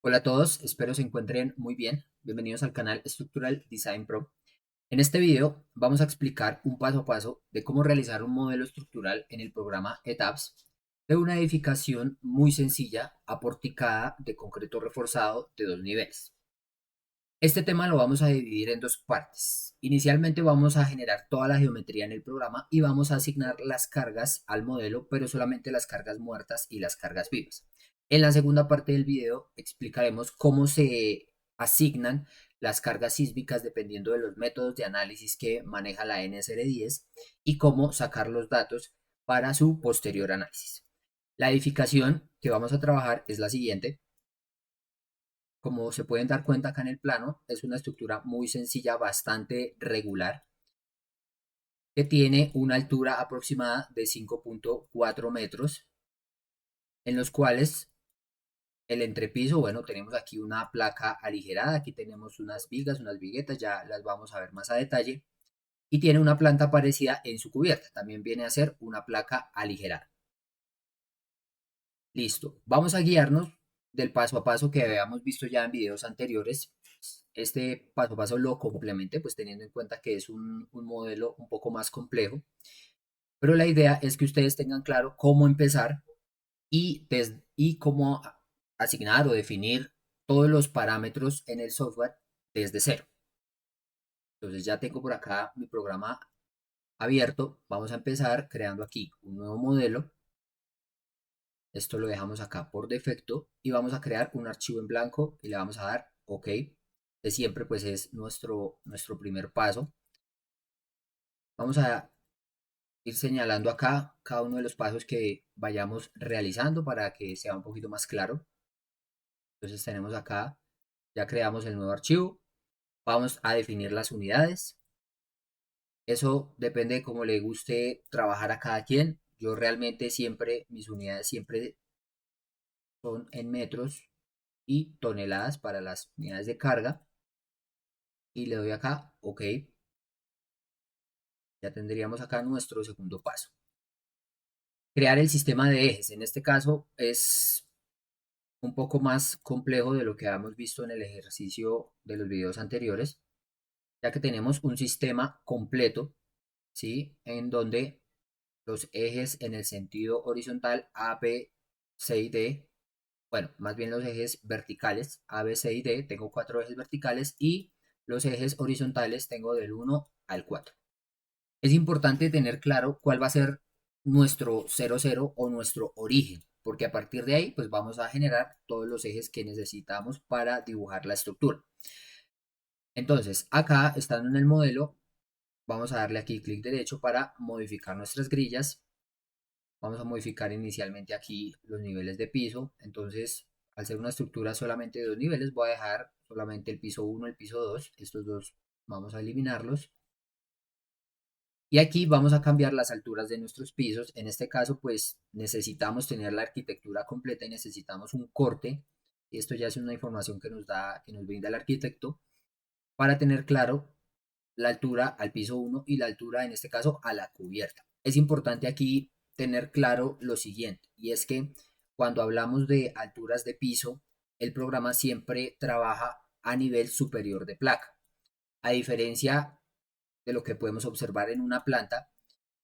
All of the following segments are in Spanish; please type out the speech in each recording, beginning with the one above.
Hola a todos, espero se encuentren muy bien. Bienvenidos al canal Structural Design Pro. En este video vamos a explicar un paso a paso de cómo realizar un modelo estructural en el programa ETABS de una edificación muy sencilla aporticada de concreto reforzado de dos niveles. Este tema lo vamos a dividir en dos partes. Inicialmente vamos a generar toda la geometría en el programa y vamos a asignar las cargas al modelo, pero solamente las cargas muertas y las cargas vivas. En la segunda parte del video explicaremos cómo se asignan las cargas sísmicas dependiendo de los métodos de análisis que maneja la NSR10 y cómo sacar los datos para su posterior análisis. La edificación que vamos a trabajar es la siguiente. Como se pueden dar cuenta acá en el plano, es una estructura muy sencilla, bastante regular, que tiene una altura aproximada de 5.4 metros, en los cuales el entrepiso, bueno, tenemos aquí una placa aligerada, aquí tenemos unas vigas, unas viguetas, ya las vamos a ver más a detalle, y tiene una planta parecida en su cubierta, también viene a ser una placa aligerada. Listo, vamos a guiarnos del paso a paso que habíamos visto ya en videos anteriores. Este paso a paso lo complemente, pues teniendo en cuenta que es un modelo un poco más complejo, pero la idea es que ustedes tengan claro cómo empezar y cómo asignar o definir todos los parámetros en el software desde cero. Entonces ya tengo por acá mi programa abierto. Vamos a empezar creando aquí un nuevo modelo. Esto lo dejamos acá por defecto y vamos a crear un archivo en blanco y le vamos a dar OK. Que siempre pues es nuestro primer paso. Vamos a ir señalando acá cada uno de los pasos que vayamos realizando para que sea un poquito más claro. Entonces tenemos acá, ya creamos el nuevo archivo. Vamos a definir las unidades. Eso depende de cómo le guste trabajar a cada quien. Yo realmente siempre, mis unidades siempre son en metros y toneladas para las unidades de carga. Y le doy acá OK. Ya tendríamos acá nuestro segundo paso. Crear el sistema de ejes. En este caso es un poco más complejo de lo que habíamos visto en el ejercicio de los videos anteriores, ya que tenemos un sistema completo, ¿sí? En donde los ejes en el sentido horizontal A, B, C y D, bueno, más bien los ejes verticales A, B, C y D, tengo cuatro ejes verticales y los ejes horizontales tengo del 1 al 4. Es importante tener claro cuál va a ser nuestro 00 o nuestro origen, porque a partir de ahí pues vamos a generar todos los ejes que necesitamos para dibujar la estructura. Entonces, acá estando en el modelo, vamos a darle aquí clic derecho para modificar nuestras grillas. Vamos a modificar inicialmente aquí los niveles de piso. Entonces, al ser una estructura solamente de dos niveles, voy a dejar solamente el piso 1, el piso 2. Estos dos vamos a eliminarlos. Y aquí vamos a cambiar las alturas de nuestros pisos. En este caso, pues necesitamos tener la arquitectura completa y necesitamos un corte. Y esto ya es una información que nos brinda el arquitecto para tener claro la altura al piso 1 y la altura, en este caso, a la cubierta. Es importante aquí tener claro lo siguiente, y es que cuando hablamos de alturas de piso, el programa siempre trabaja a nivel superior de placa, a diferencia de lo que podemos observar en una planta,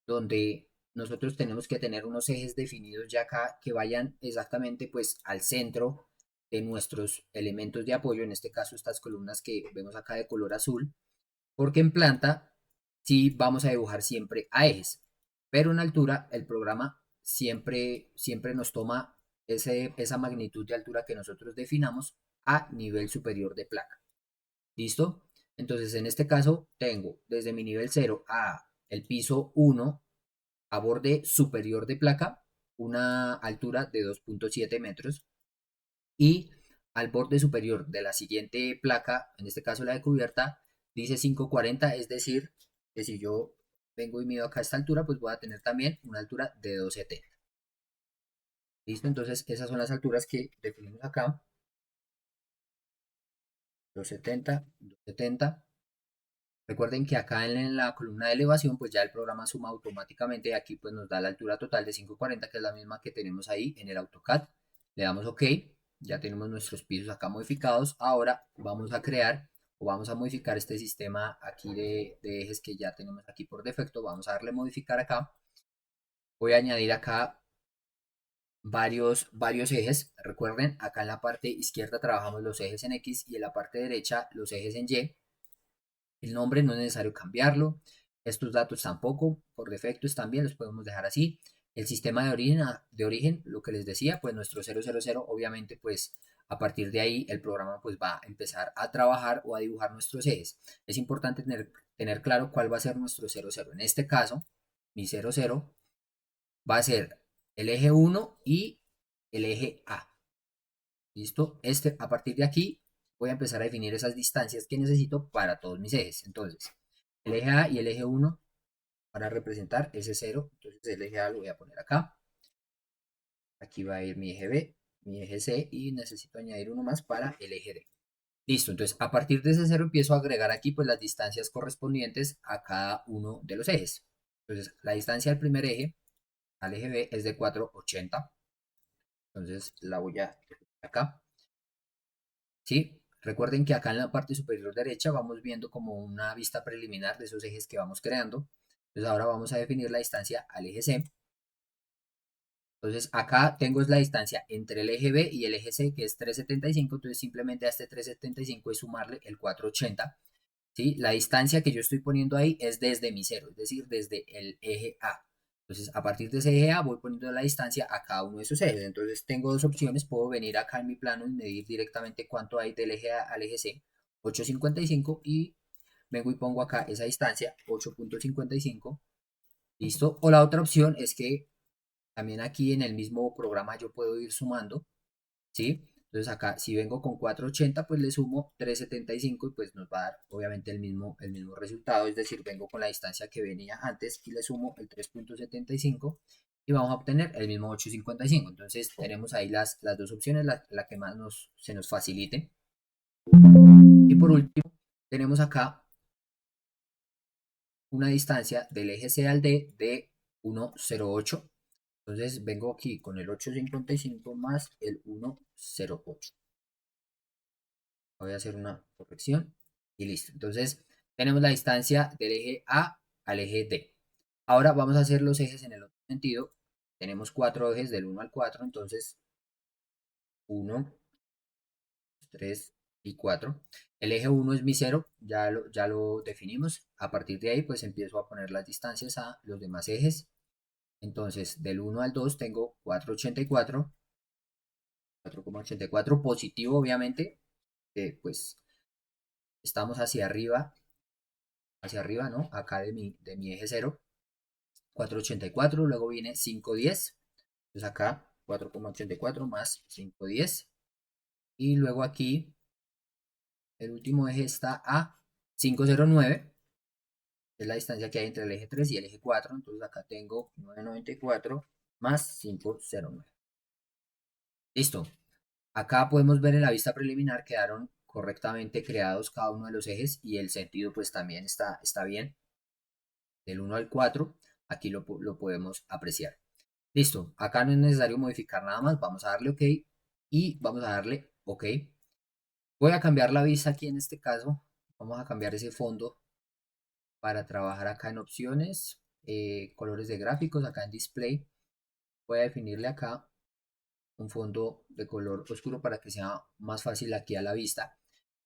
donde nosotros tenemos que tener unos ejes definidos ya acá que vayan exactamente pues al centro de nuestros elementos de apoyo, en este caso estas columnas que vemos acá de color azul, porque en planta sí vamos a dibujar siempre a ejes, pero en altura el programa siempre nos toma esa magnitud de altura que nosotros definamos a nivel superior de placa. ¿Listo? Entonces en este caso tengo desde mi nivel 0 a el piso 1 a borde superior de placa una altura de 2.7 metros y al borde superior de la siguiente placa, en este caso la de cubierta, dice 540, es decir, que si yo vengo y mido acá a esta altura, pues voy a tener también una altura de 270. ¿Listo? Entonces esas son las alturas que definimos acá. 270, 270. Recuerden que acá en la columna de elevación, pues ya el programa suma automáticamente y aquí pues nos da la altura total de 540, que es la misma que tenemos ahí en el AutoCAD. Le damos OK. ya tenemos nuestros pisos acá modificados. Ahora vamos a crear o vamos a modificar este sistema aquí de ejes que ya tenemos aquí por defecto. Vamos a darle modificar acá. Voy a añadir acá varios ejes. Recuerden, acá en la parte izquierda trabajamos los ejes en X y en la parte derecha los ejes en Y. El nombre no es necesario cambiarlo. Estos datos tampoco, por defecto están bien, los podemos dejar así. El sistema de origen, lo que les decía, pues nuestro 000, obviamente, pues a partir de ahí el programa pues va a empezar a trabajar o a dibujar nuestros ejes. Es importante tener claro cuál va a ser nuestro 00. En este caso, mi 00 va a ser el eje 1 y el eje A. ¿Listo? A partir de aquí voy a empezar a definir esas distancias que necesito para todos mis ejes. Entonces, el eje A y el eje 1 para representar ese 0. Entonces, el eje A lo voy a poner acá. Aquí va a ir mi eje B, mi eje C y necesito añadir uno más para el eje D. Listo, entonces a partir de ese 0 empiezo a agregar aquí pues las distancias correspondientes a cada uno de los ejes. Entonces, la distancia del primer eje al eje B es de 480. Entonces, la voy a acá. ¿Sí? Recuerden que acá en la parte superior derecha vamos viendo como una vista preliminar de esos ejes que vamos creando. Entonces ahora vamos a definir la distancia al eje C. Entonces acá tengo la distancia entre el eje B y el eje C, que es 375. Entonces simplemente a este 375 es sumarle el 480. ¿Sí? La distancia que yo estoy poniendo ahí es desde mi cero, es decir, desde el eje A. Entonces, a partir de ese eje A voy poniendo la distancia a cada uno de esos ejes. Entonces, tengo dos opciones. Puedo venir acá en mi plano y medir directamente cuánto hay del eje A al eje C, 8,55, y vengo y pongo acá esa distancia, 8,55. ¿Listo? O la otra opción es que también aquí en el mismo programa yo puedo ir sumando, ¿sí? Entonces acá, si vengo con 480, pues le sumo 375 y pues nos va a dar obviamente el mismo resultado. Es decir, vengo con la distancia que venía antes y le sumo el 3,75 y vamos a obtener el mismo 8,55. Entonces tenemos ahí las dos opciones, la que más se nos facilite. Y por último, tenemos acá una distancia del eje C al D de 1,08. Entonces vengo aquí con el 8,55 más el 1,08. Voy a hacer una corrección y listo. Entonces, tenemos la distancia del eje A al eje D. Ahora vamos a hacer los ejes en el otro sentido. Tenemos cuatro ejes del 1 al 4, entonces 1, 3 y 4. El eje 1 es mi 0, ya lo definimos. A partir de ahí, pues empiezo a poner las distancias a los demás ejes. Entonces, del 1 al 2 tengo 4,84. 4,84 positivo, obviamente, pues estamos hacia arriba, ¿no? Acá de mi eje 0, 4,84, luego viene 5,10, entonces acá 4,84 más 5,10, y luego aquí el último eje está a 5,09, es la distancia que hay entre el eje 3 y el eje 4, entonces acá tengo 9,94 más 5,09. Listo. Acá podemos ver en la vista preliminar quedaron correctamente creados cada uno de los ejes y el sentido pues también está bien. Del 1 al 4, aquí lo podemos apreciar. Listo, acá no es necesario modificar nada más, vamos a darle OK y vamos a darle OK. Voy a cambiar la vista aquí en este caso, vamos a cambiar ese fondo para trabajar acá en opciones, colores de gráficos, acá en display. Voy a definirle acá un fondo de color oscuro para que sea más fácil aquí a la vista.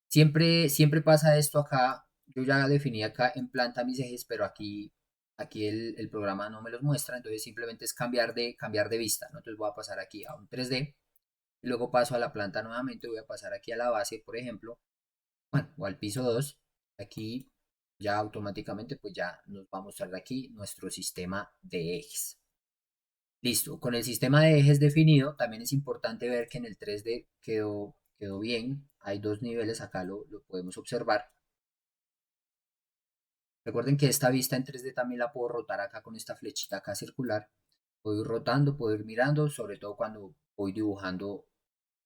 Siempre pasa esto acá. Yo ya definí acá en planta mis ejes, pero aquí el programa no me los muestra, entonces simplemente es cambiar de vista, ¿no? Entonces voy a pasar aquí a un 3D y luego paso a la planta nuevamente, voy a pasar aquí a la base, por ejemplo, bueno, o al piso 2. Aquí ya automáticamente pues ya nos va a mostrar aquí nuestro sistema de ejes. Listo, con el sistema de ejes definido, también es importante ver que en el 3D quedó bien. Hay dos niveles, acá lo podemos observar. Recuerden que esta vista en 3D también la puedo rotar acá con esta flechita acá circular. Puedo ir rotando, puedo ir mirando, sobre todo cuando voy dibujando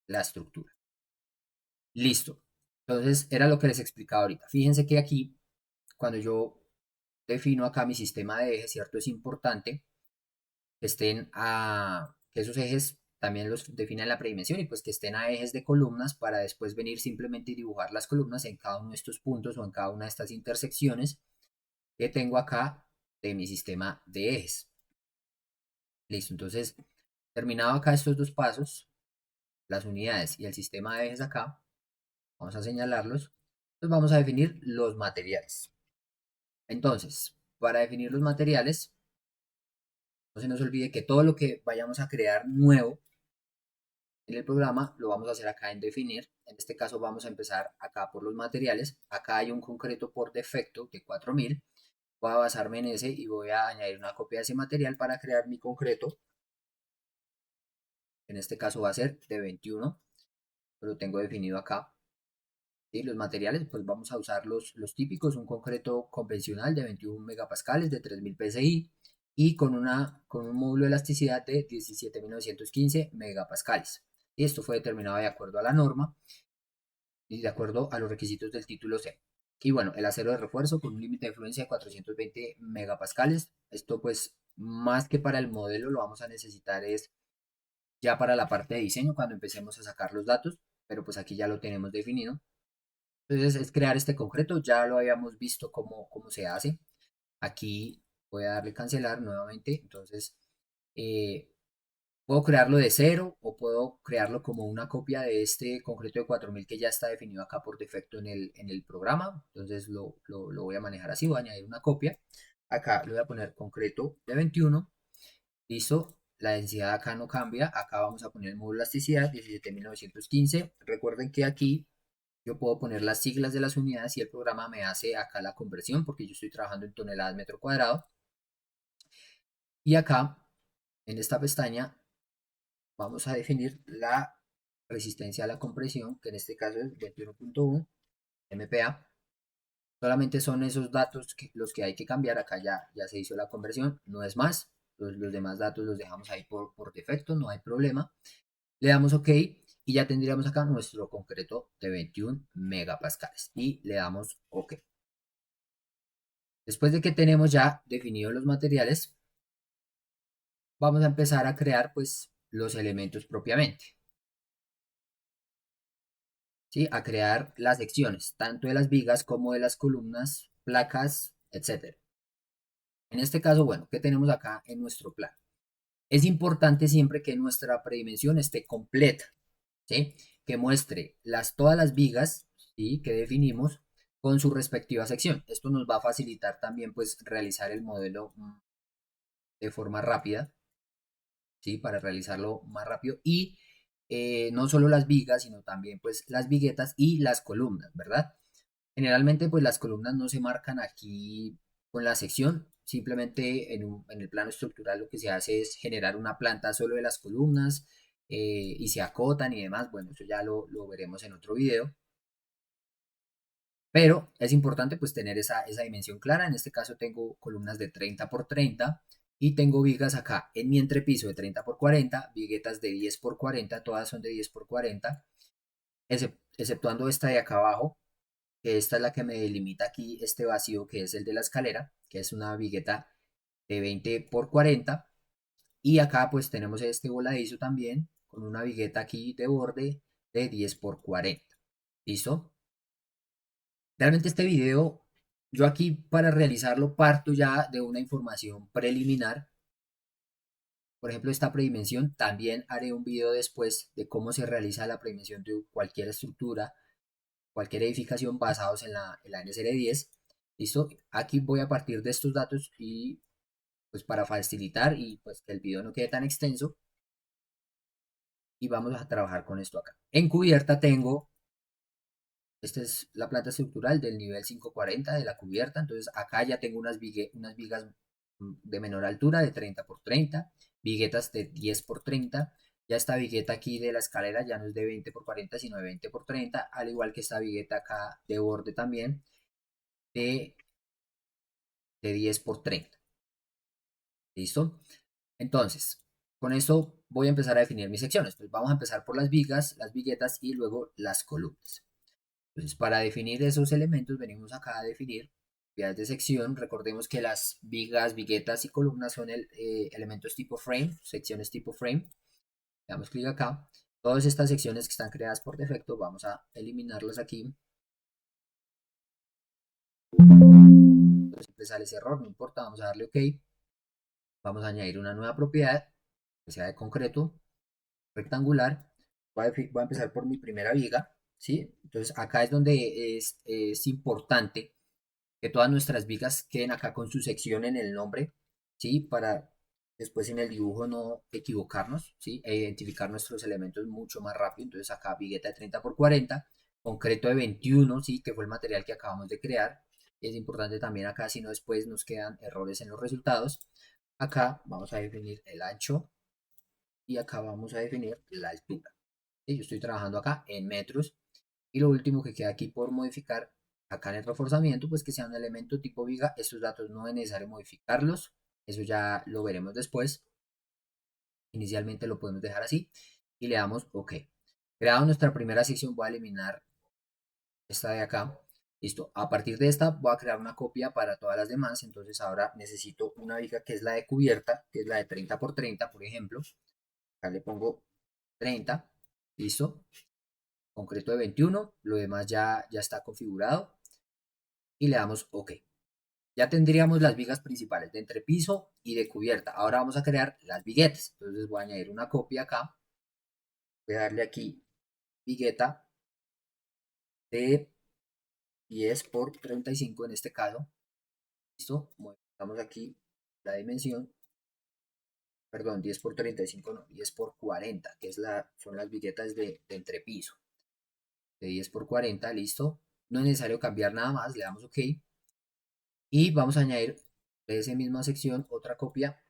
la estructura. Listo. Entonces, era lo que les explicaba ahorita. Fíjense que aquí, cuando yo defino acá mi sistema de ejes, ¿cierto? Es importante que esos ejes también los define en la predimensión y pues que estén a ejes de columnas para después venir simplemente y dibujar las columnas en cada uno de estos puntos o en cada una de estas intersecciones que tengo acá de mi sistema de ejes. Listo, entonces terminado acá estos dos pasos, las unidades y el sistema de ejes acá, vamos a señalarlos, pues vamos a definir los materiales. Entonces, para definir los materiales, no se nos olvide que todo lo que vayamos a crear nuevo en el programa lo vamos a hacer acá en definir. En este caso vamos a empezar acá por los materiales. Acá hay un concreto por defecto de 4000. Voy a basarme en ese y voy a añadir una copia de ese material para crear mi concreto. En este caso va a ser de 21. Lo tengo definido acá. ¿Sí? Los materiales, pues vamos a usar los típicos, un concreto convencional de 21 megapascales de 3000 psi y con un módulo de elasticidad de 17.915 megapascales. Y esto fue determinado de acuerdo a la norma y de acuerdo a los requisitos del título C. Y bueno, el acero de refuerzo con un límite de fluencia de 420 megapascales. Esto pues más que para el modelo lo vamos a necesitar es ya para la parte de diseño cuando empecemos a sacar los datos, pero pues aquí ya lo tenemos definido. Entonces es crear este concreto, ya lo habíamos visto cómo se hace. Aquí voy a darle cancelar nuevamente, entonces eh, puedo crearlo de cero o puedo crearlo como una copia de este concreto de 4000 que ya está definido acá por defecto en el programa. Entonces lo voy a manejar así, voy a añadir una copia. Acá le voy a poner concreto de 21. Listo, la densidad acá no cambia. Acá vamos a poner el módulo de elasticidad 17.915. Recuerden que aquí yo puedo poner las siglas de las unidades y el programa me hace acá la conversión porque yo estoy trabajando en toneladas metro cuadrado. Y acá, en esta pestaña, vamos a definir la resistencia a la compresión, que en este caso es 21.1 MPa. Solamente son esos datos los que hay que cambiar. Acá ya se hizo la conversión, no es más. Los demás datos los dejamos ahí por defecto, no hay problema. Le damos OK y ya tendríamos acá nuestro concreto de 21 megapascales. Y le damos OK. Después de que tenemos ya definidos los materiales, vamos a empezar a crear pues los elementos propiamente. ¿Sí? A crear las secciones, tanto de las vigas como de las columnas, placas, etc. En este caso, bueno, ¿qué tenemos acá en nuestro plan? Es importante siempre que nuestra predimensión esté completa, ¿sí? Que muestre todas las vigas, ¿sí? Que definimos con su respectiva sección. Esto nos va a facilitar también pues realizar el modelo de forma rápida, ¿sí? Para realizarlo más rápido y no solo las vigas, sino también pues las viguetas y las columnas, ¿verdad? Generalmente pues las columnas no se marcan aquí con la sección, simplemente en el plano estructural lo que se hace es generar una planta solo de las columnas y se acotan y demás, bueno, eso ya lo veremos en otro video. Pero es importante pues tener esa dimensión clara. En este caso tengo columnas de 30 por 30 y tengo vigas acá en mi entrepiso de 30 por 40, viguetas de 10 por 40, todas son de 10 por 40, exceptuando esta de acá abajo, que esta es la que me delimita aquí este vacío que es el de la escalera, que es una vigueta de 20 por 40. Y acá pues tenemos este voladizo también con una vigueta aquí de borde de 10 por 40. ¿Listo? Realmente este video, yo aquí para realizarlo parto ya de una información preliminar. Por ejemplo, esta predimensión, también haré un video después de cómo se realiza la predimensión de cualquier estructura, cualquier edificación basados en la NSR10. ¿Listo? Aquí voy a partir de estos datos y pues para facilitar y pues que el video no quede tan extenso. Y vamos a trabajar con esto acá. En cubierta tengo, esta es la planta estructural del nivel 540 de la cubierta. Entonces acá ya tengo unas vigas de menor altura de 30 por 30, viguetas de 10 por 30. Ya esta vigueta aquí de la escalera ya no es de 20 por 40, sino de 20 por 30, al igual que esta vigueta acá de borde también de, de 10 por 30. ¿Listo? Entonces, con esto voy a empezar a definir mis secciones. Pues vamos a empezar por las vigas, las viguetas y luego las columnas. Entonces, para definir esos elementos, venimos acá a definir vías de sección. Recordemos que las vigas, viguetas y columnas son elementos tipo frame, secciones tipo frame. Le damos clic acá. Todas estas secciones que están creadas por defecto, vamos a eliminarlas aquí. Entonces siempre sale ese error, no importa, vamos a darle OK. Vamos a añadir una nueva propiedad, que sea de concreto, rectangular. Voy a empezar por mi primera viga, ¿sí? Entonces acá es donde es importante que todas nuestras vigas queden acá con su sección en el nombre, ¿sí? Para después en el dibujo no equivocarnos, ¿sí? E identificar nuestros elementos mucho más rápido. Entonces acá vigueta de 30 por 40, concreto de 21, ¿sí? Que fue el material que acabamos de crear. Es importante también acá, si no después nos quedan errores en los resultados. Acá vamos a definir el ancho y acá vamos a definir la altura. ¿Sí? Yo estoy trabajando acá en metros. Y lo último que queda aquí por modificar, acá en el reforzamiento, pues que sea un elemento tipo viga. Estos datos no es necesario modificarlos, eso ya lo veremos después. Inicialmente lo podemos dejar así y le damos OK. Creado nuestra primera sección, voy a eliminar esta de acá. Listo, a partir de esta voy a crear una copia para todas las demás. Entonces ahora necesito una viga que es la de cubierta, que es la de 30 por 30, por ejemplo. Acá le pongo 30, listo. Concreto de 21, lo demás ya está configurado y le damos OK. Ya tendríamos las vigas principales de entrepiso y de cubierta. Ahora vamos a crear las viguetas. Entonces voy a añadir una copia acá. Voy a darle aquí vigueta de 10 por 35 en este caso. Listo. Modificamos aquí la dimensión. Perdón, 10 por 35 no, 10 por 40, que son las viguetas de entrepiso. De 10 por 40, listo. No es necesario cambiar nada más, le damos OK. Y vamos a añadir de esa misma sección otra copia,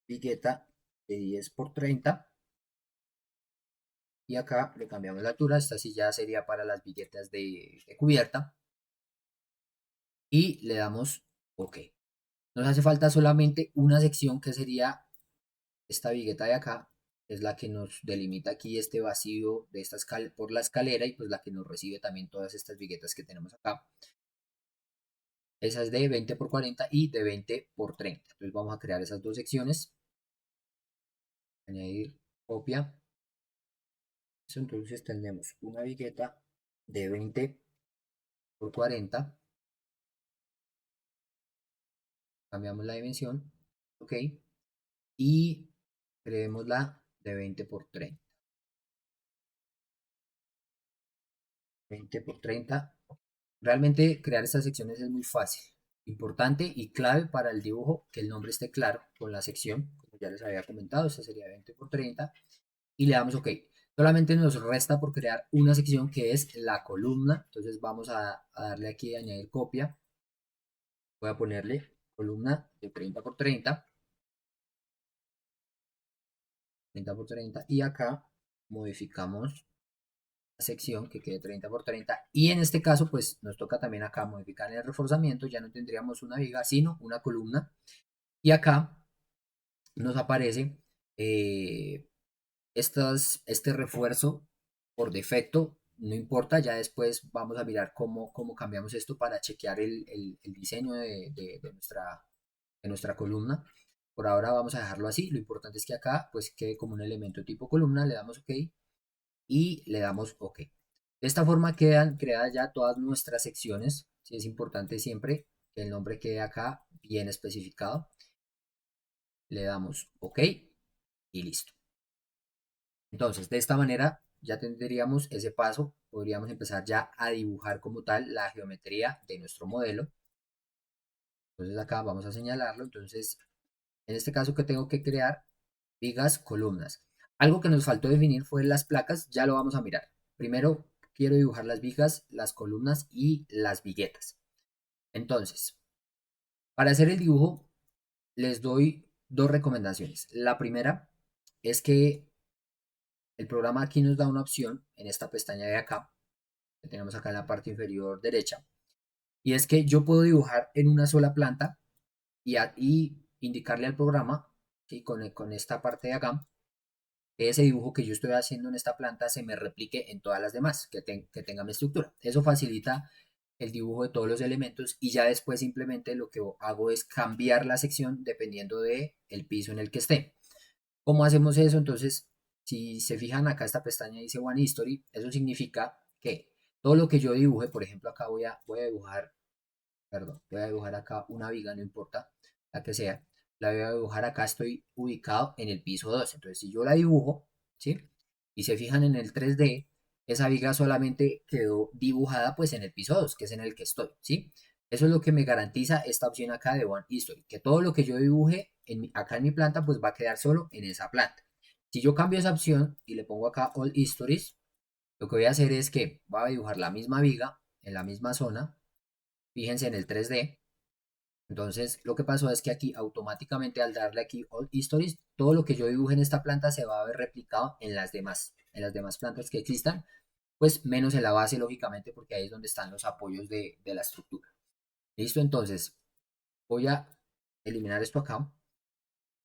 vigueta de 10 por 30. Y acá le cambiamos la altura. Esta sí ya sería para las viguetas de cubierta. Y le damos OK. Nos hace falta solamente una sección que sería esta vigueta de acá. Es la que nos delimita aquí este vacío de esta por la escalera y pues la que nos recibe también todas estas viguetas que tenemos acá. Esa es de 20 por 40 y de 20 por 30. Entonces vamos a crear esas dos secciones. Añadir copia. Entonces tenemos una vigueta de 20 por 40. Cambiamos la dimensión. OK. Y creémosla de 20 por 30. 20 por 30. Realmente crear estas secciones es muy fácil. Importante y clave para el dibujo que el nombre esté claro con la sección. Como ya les había comentado, esta sería 20 por 30. Y le damos OK. Solamente nos resta por crear una sección que es la columna. Entonces vamos a darle aquí a añadir copia. Voy a ponerle columna de 30 por 30. 30 por 30. Y acá modificamos la sección que quede 30 por 30. Y en este caso, pues nos toca también acá modificar el reforzamiento. Ya no tendríamos una viga, sino una columna. Y acá nos aparece este refuerzo por defecto. No importa, ya después vamos a mirar cómo cambiamos esto para chequear el diseño de nuestra columna. Por ahora vamos a dejarlo así. Lo importante es que acá pues quede como un elemento tipo columna. Le damos OK y le damos OK. De esta forma quedan creadas ya todas nuestras secciones. Sí, es importante siempre que el nombre quede acá bien especificado. Le damos OK y listo. Entonces, de esta manera ya tendríamos ese paso. Podríamos empezar ya a dibujar como tal la geometría de nuestro modelo. Entonces acá vamos a señalarlo. Entonces, en este caso que tengo que crear vigas, columnas. Algo que nos faltó definir fue las placas. Ya lo vamos a mirar. Primero quiero dibujar las vigas, las columnas y las viguetas. Entonces, para hacer el dibujo les doy dos recomendaciones. La primera es que el programa aquí nos da una opción en esta pestaña de acá, que tenemos acá en la parte inferior derecha, y es que yo puedo dibujar en una sola planta y indicarle al programa, ¿sí? con esta parte de acá, que ese dibujo que yo estoy haciendo en esta planta se me replique en todas las demás, que tenga mi estructura. Eso facilita el dibujo de todos los elementos y ya después simplemente lo que hago es cambiar la sección dependiendo del piso en el que esté. ¿Cómo hacemos eso? Entonces si se fijan acá esta pestaña dice One History, eso significa que todo lo que yo dibuje, por ejemplo, acá voy a dibujar, perdón, voy a dibujar acá una viga, no importa la que sea, la voy a dibujar acá, estoy ubicado en el piso 2. Entonces, si yo la dibujo, ¿sí? Y se fijan en el 3D, esa viga solamente quedó dibujada pues en el piso 2, que es en el que estoy, ¿sí? Eso es lo que me garantiza esta opción acá de One History, que todo lo que yo dibuje acá en mi planta pues va a quedar solo en esa planta. Si yo cambio esa opción y le pongo acá All Histories, lo que voy a hacer es que voy a dibujar la misma viga en la misma zona. Fíjense en el 3D. Entonces, lo que pasó es que aquí automáticamente al darle aquí All Histories, todo lo que yo dibuje en esta planta se va a ver replicado en las demás plantas que existan, pues menos en la base, lógicamente, porque ahí es donde están los apoyos de la estructura. ¿Listo? Entonces, voy a eliminar esto acá.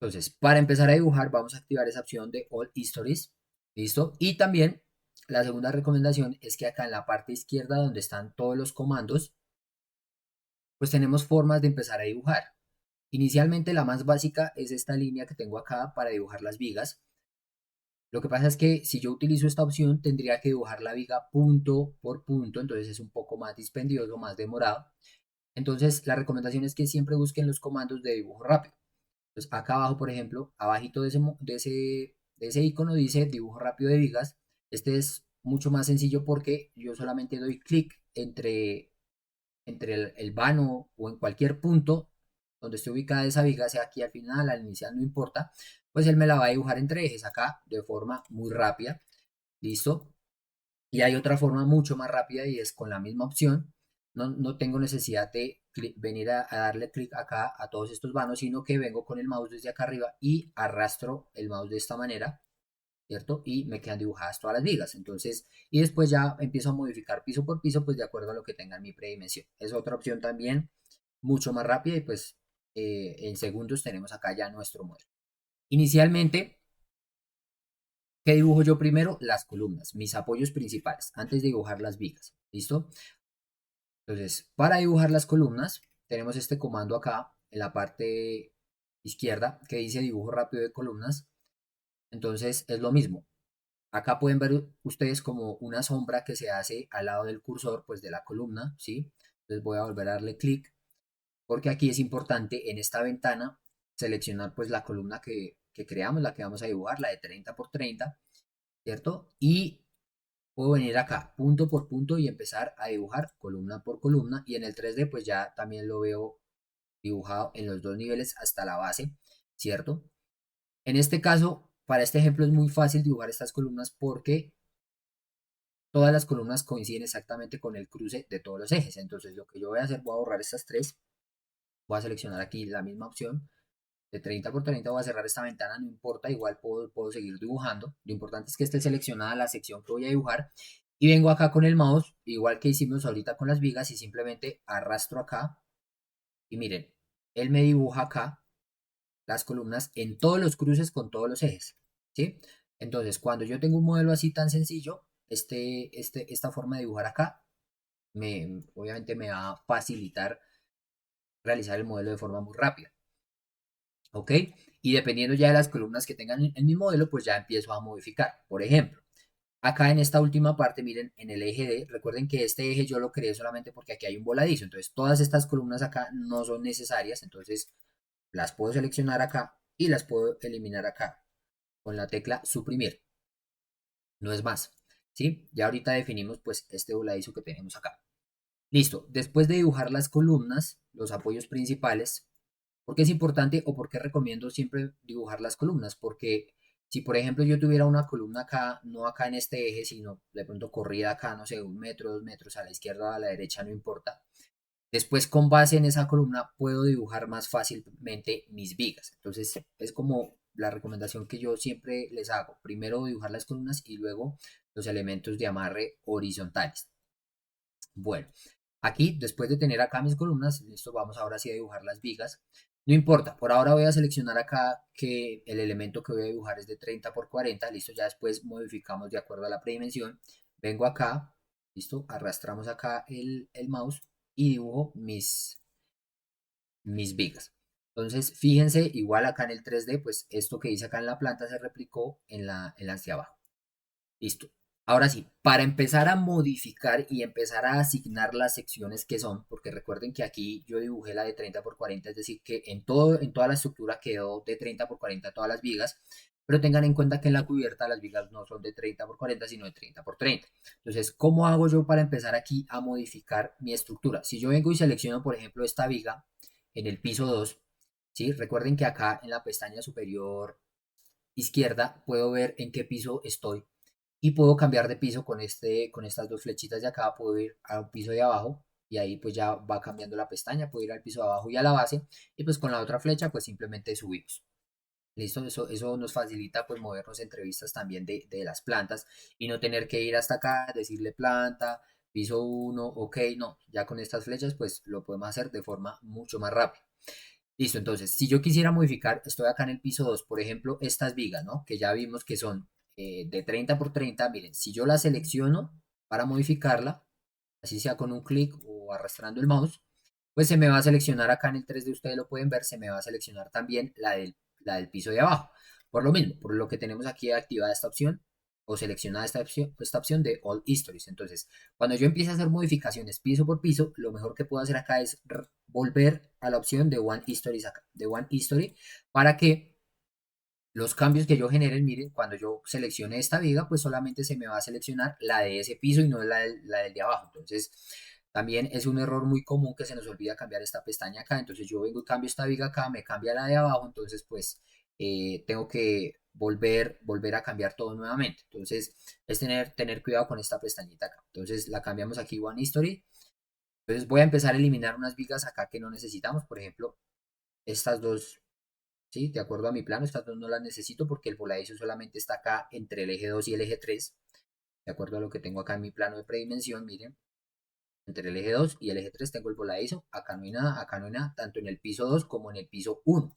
Entonces, para empezar a dibujar, vamos a activar esa opción de All Histories. ¿Listo? Y también la segunda recomendación es que acá en la parte izquierda, donde están todos los comandos, pues tenemos formas de empezar a dibujar. Inicialmente la más básica es esta línea que tengo acá para dibujar las vigas. Lo que pasa es que si yo utilizo esta opción tendría que dibujar la viga punto por punto, entonces es un poco más dispendioso, más demorado. Entonces la recomendación es que siempre busquen los comandos de dibujo rápido. Entonces acá abajo, por ejemplo, abajito de ese icono dice dibujo rápido de vigas. Este es mucho más sencillo porque yo solamente doy clic entre el vano o en cualquier punto donde esté ubicada esa viga, sea aquí al final, al inicial, no importa, pues él me la va a dibujar entre ejes acá de forma muy rápida. ¿Listo? Y hay otra forma mucho más rápida y es con la misma opción. No tengo necesidad de venir a darle clic acá a todos estos vanos, sino que vengo con el mouse desde acá arriba y arrastro el mouse de esta manera, ¿cierto? Y me quedan dibujadas todas las vigas. Entonces, y después ya empiezo a modificar piso por piso, pues de acuerdo a lo que tenga en mi predimensión. Es otra opción también mucho más rápida y pues en segundos tenemos acá ya nuestro modelo. Inicialmente, ¿qué dibujo yo primero? Las columnas, mis apoyos principales, antes de dibujar las vigas. ¿Listo? Entonces, para dibujar las columnas, tenemos este comando acá en la parte izquierda que dice dibujo rápido de columnas. Entonces, es lo mismo. Acá pueden ver ustedes como una sombra que se hace al lado del cursor, pues de la columna, ¿sí? Entonces voy a volver a darle clic, porque aquí es importante en esta ventana seleccionar pues la columna que creamos, la que vamos a dibujar, la de 30 por 30, ¿cierto? Y puedo venir acá punto por punto y empezar a dibujar columna por columna, y en el 3D pues ya también lo veo dibujado en los dos niveles hasta la base, ¿cierto? En este caso, para este ejemplo es muy fácil dibujar estas columnas porque todas las columnas coinciden exactamente con el cruce de todos los ejes. Entonces lo que yo voy a hacer, voy a borrar estas tres, voy a seleccionar aquí la misma opción de 30 por 30, voy a cerrar esta ventana, no importa, igual puedo seguir dibujando. Lo importante es que esté seleccionada la sección que voy a dibujar y vengo acá con el mouse, igual que hicimos ahorita con las vigas, y simplemente arrastro acá y miren, él me dibuja acá las columnas en todos los cruces con todos los ejes, ¿sí? Entonces, cuando yo tengo un modelo así tan sencillo, esta forma de dibujar acá, obviamente me va a facilitar realizar el modelo de forma muy rápida, ¿ok? Y dependiendo ya de las columnas que tengan en mi modelo, pues ya empiezo a modificar. Por ejemplo, acá en esta última parte, miren, en el eje D, recuerden que este eje yo lo creé solamente porque aquí hay un voladizo, entonces todas estas columnas acá no son necesarias, entonces las puedo seleccionar acá y las puedo eliminar acá con la tecla suprimir, no es más, ¿sí? Ya ahorita definimos pues este voladizo que tenemos acá. Listo, después de dibujar las columnas, los apoyos principales, ¿por qué es importante o por qué recomiendo siempre dibujar las columnas? Porque si por ejemplo yo tuviera una columna acá, no acá en este eje, sino de pronto corrida acá, no sé, 1 metro, 2 metros, a la izquierda o a la derecha, no importa. Después, con base en esa columna, puedo dibujar más fácilmente mis vigas. Entonces, es como la recomendación que yo siempre les hago. Primero dibujar las columnas y luego los elementos de amarre horizontales. Bueno, aquí, después de tener acá mis columnas, listo, vamos ahora sí a dibujar las vigas. No importa, por ahora voy a seleccionar acá que el elemento que voy a dibujar es de 30 por 40, listo, ya después modificamos de acuerdo a la predimensión. Vengo acá, listo, arrastramos acá el mouse y dibujo mis vigas. Entonces, fíjense, igual acá en el 3D, pues esto que dice acá en la planta se replicó en la hacia abajo. Listo. Ahora sí, para empezar a modificar y empezar a asignar las secciones que son, porque recuerden que aquí yo dibujé la de 30 por 40, es decir, que en toda la estructura quedó de 30 por 40 todas las vigas, pero tengan en cuenta que en la cubierta las vigas no son de 30 por 40, sino de 30 por 30. Entonces, ¿cómo hago yo para empezar aquí a modificar mi estructura? Si yo vengo y selecciono, por ejemplo, esta viga en el piso 2, ¿sí? Recuerden que acá en la pestaña superior izquierda puedo ver en qué piso estoy y puedo cambiar de piso con estas dos flechitas de acá, puedo ir al piso de abajo y ahí pues ya va cambiando la pestaña, puedo ir al piso de abajo y a la base y pues con la otra flecha pues simplemente subimos. Listo, eso nos facilita pues movernos entre vistas también de las plantas y no tener que ir hasta acá, decirle planta, piso 1, ok, no, ya con estas flechas pues lo podemos hacer de forma mucho más rápida. Listo, entonces, si yo quisiera modificar, estoy acá en el piso 2, por ejemplo, estas vigas, ¿no? Que ya vimos que son de 30 por 30, miren, si yo la selecciono para modificarla, así sea con un clic o arrastrando el mouse, pues se me va a seleccionar acá en el 3D, ustedes lo pueden ver, se me va a seleccionar también la del piso de abajo. Por lo mismo, por lo que tenemos aquí activada esta opción o seleccionada esta opción de All Histories. Entonces, cuando yo empiece a hacer modificaciones piso por piso, lo mejor que puedo hacer acá es volver a la opción de One History acá, de One History, para que los cambios que yo genere, miren, cuando yo seleccione esta viga, pues solamente se me va a seleccionar la de ese piso y no la del de abajo. Entonces, también es un error muy común que se nos olvida cambiar esta pestaña acá. Entonces, yo vengo y cambio esta viga acá, me cambia la de abajo, entonces, pues, tengo que volver a cambiar todo nuevamente. Entonces, es tener cuidado con esta pestañita acá. Entonces, la cambiamos aquí, One History. Entonces, voy a empezar a eliminar unas vigas acá que no necesitamos. Por ejemplo, estas dos. ¿Sí? De acuerdo a mi plano, estas dos no las necesito porque el voladizo solamente está acá entre el eje 2 y el eje 3. De acuerdo a lo que tengo acá en mi plano de predimensión, miren, entre el eje 2 y el eje 3 tengo el voladizo. Acá no hay nada, tanto en el piso 2 como en el piso 1.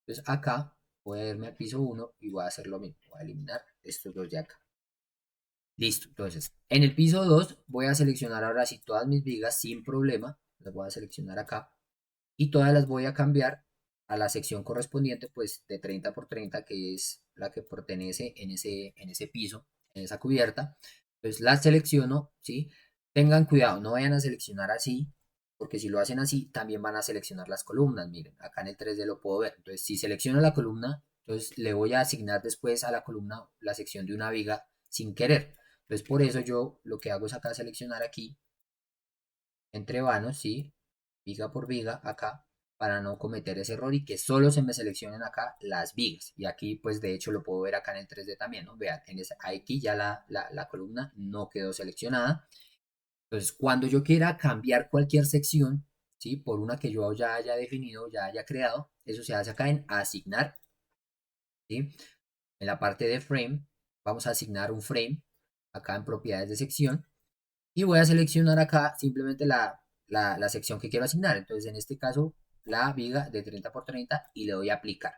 Entonces acá voy a irme al piso 1 y voy a hacer lo mismo. Voy a eliminar estos dos de acá. Listo, entonces en el piso 2 voy a seleccionar ahora sí todas mis vigas sin problema. Las voy a seleccionar acá y todas las voy a cambiar a la sección correspondiente, pues de 30 por 30, que es la que pertenece en ese piso, en esa cubierta. Entonces las selecciono, ¿sí? Tengan cuidado, no vayan a seleccionar así, porque si lo hacen así, también van a seleccionar las columnas. Miren, acá en el 3D lo puedo ver. Entonces, si selecciono la columna, entonces le voy a asignar después a la columna la sección de una viga sin querer. Entonces, por eso yo lo que hago es acá seleccionar aquí entre vanos, ¿sí? Viga por viga acá, para no cometer ese error y que solo se me seleccionen acá las vigas. Y aquí, pues de hecho lo puedo ver acá en el 3D también, ¿no? Vean, aquí ya la columna no quedó seleccionada. Entonces, cuando yo quiera cambiar cualquier sección, ¿sí? Por una que yo ya haya definido, ya haya creado, eso se hace acá en asignar, ¿sí? En la parte de frame, vamos a asignar un frame, acá en propiedades de sección, y voy a seleccionar acá simplemente la sección que quiero asignar. Entonces, en este caso, la viga de 30 por 30 y le doy a aplicar.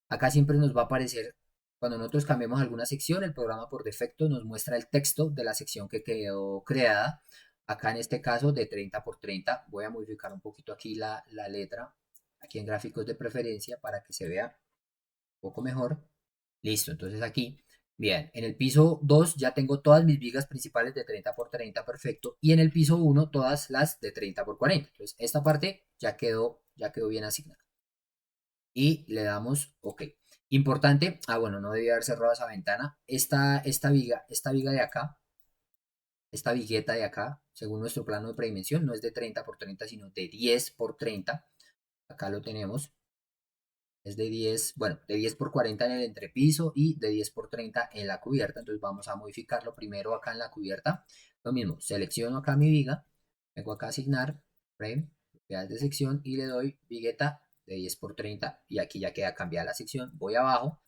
Acá siempre nos va a aparecer, cuando nosotros cambiemos alguna sección, el programa por defecto nos muestra el texto de la sección que quedó creada. Acá en este caso de 30 por 30, voy a modificar un poquito aquí la letra, aquí en gráficos de preferencia para que se vea un poco mejor. Listo, entonces aquí, bien, en el piso 2 ya tengo todas mis vigas principales de 30 por 30, perfecto. Y en el piso 1 todas las de 30 por 40. Entonces esta parte ya quedó bien asignada. Y le damos OK. Importante, bueno, no debía haber cerrado esa ventana. Esta viga de acá, esta vigueta de acá, según nuestro plano de predimensión, no es de 30 por 30, sino de 10 por 30. Acá lo tenemos. Es de 10, bueno, de 10 por 40 en el entrepiso y de 10 por 30 en la cubierta. Entonces vamos a modificarlo primero acá en la cubierta. Lo mismo, selecciono acá mi viga, vengo acá a asignar, frame, propiedades de sección y le doy vigueta de 10 por 30 y aquí ya queda cambiada la sección. Voy abajo,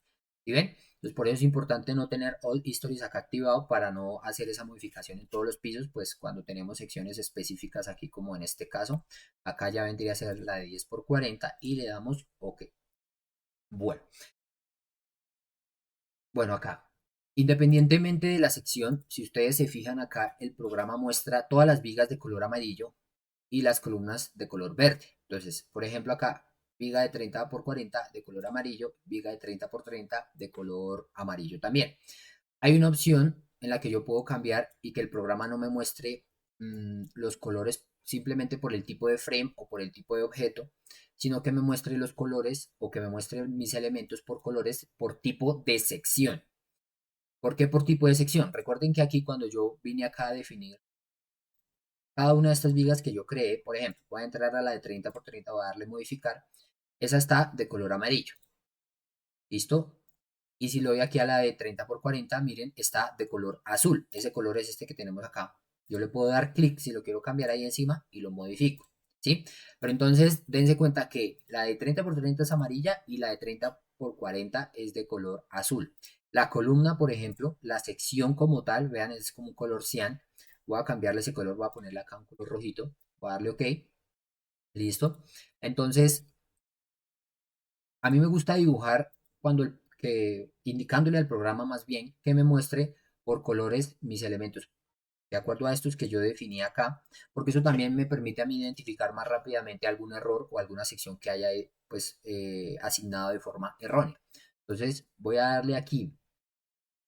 ¿y ven? Entonces por eso es importante no tener All Histories acá activado para no hacer esa modificación en todos los pisos, pues cuando tenemos secciones específicas aquí como en este caso, acá ya vendría a ser la de 10 por 40 y le damos OK. Bueno, bueno, acá, independientemente de la sección, si ustedes se fijan acá, el programa muestra todas las vigas de color amarillo y las columnas de color verde. Entonces, por ejemplo, acá viga de 30 por 40 de color amarillo, viga de 30 por 30 de color amarillo también. Hay una opción en la que yo puedo cambiar y que el programa no me muestre los colores simplemente por el tipo de frame o por el tipo de objeto, sino que me muestre los colores o que me muestre mis elementos por colores por tipo de sección. ¿Por qué por tipo de sección? Recuerden que aquí cuando yo vine acá a definir cada una de estas vigas que yo creé, por ejemplo, voy a entrar a la de 30 por 30, voy a darle modificar, esa está de color amarillo, ¿listo? Y si lo doy aquí a la de 30 por 40, miren, está de color azul. Ese color es este que tenemos acá. Yo le puedo dar clic si lo quiero cambiar ahí encima y lo modifico, ¿sí? Pero entonces dense cuenta que la de 30 por 30 es amarilla y la de 30 por 40 es de color azul. La columna, por ejemplo, la sección como tal, vean, es como un color cian. Voy a cambiarle ese color, voy a ponerle acá un color rojito. Voy a darle OK. Listo. Entonces, a mí me gusta dibujar cuando indicándole al programa más bien que me muestre por colores mis elementos, de acuerdo a estos que yo definí acá, porque eso también me permite a mí identificar más rápidamente algún error o alguna sección que haya pues asignado de forma errónea. Entonces voy a darle aquí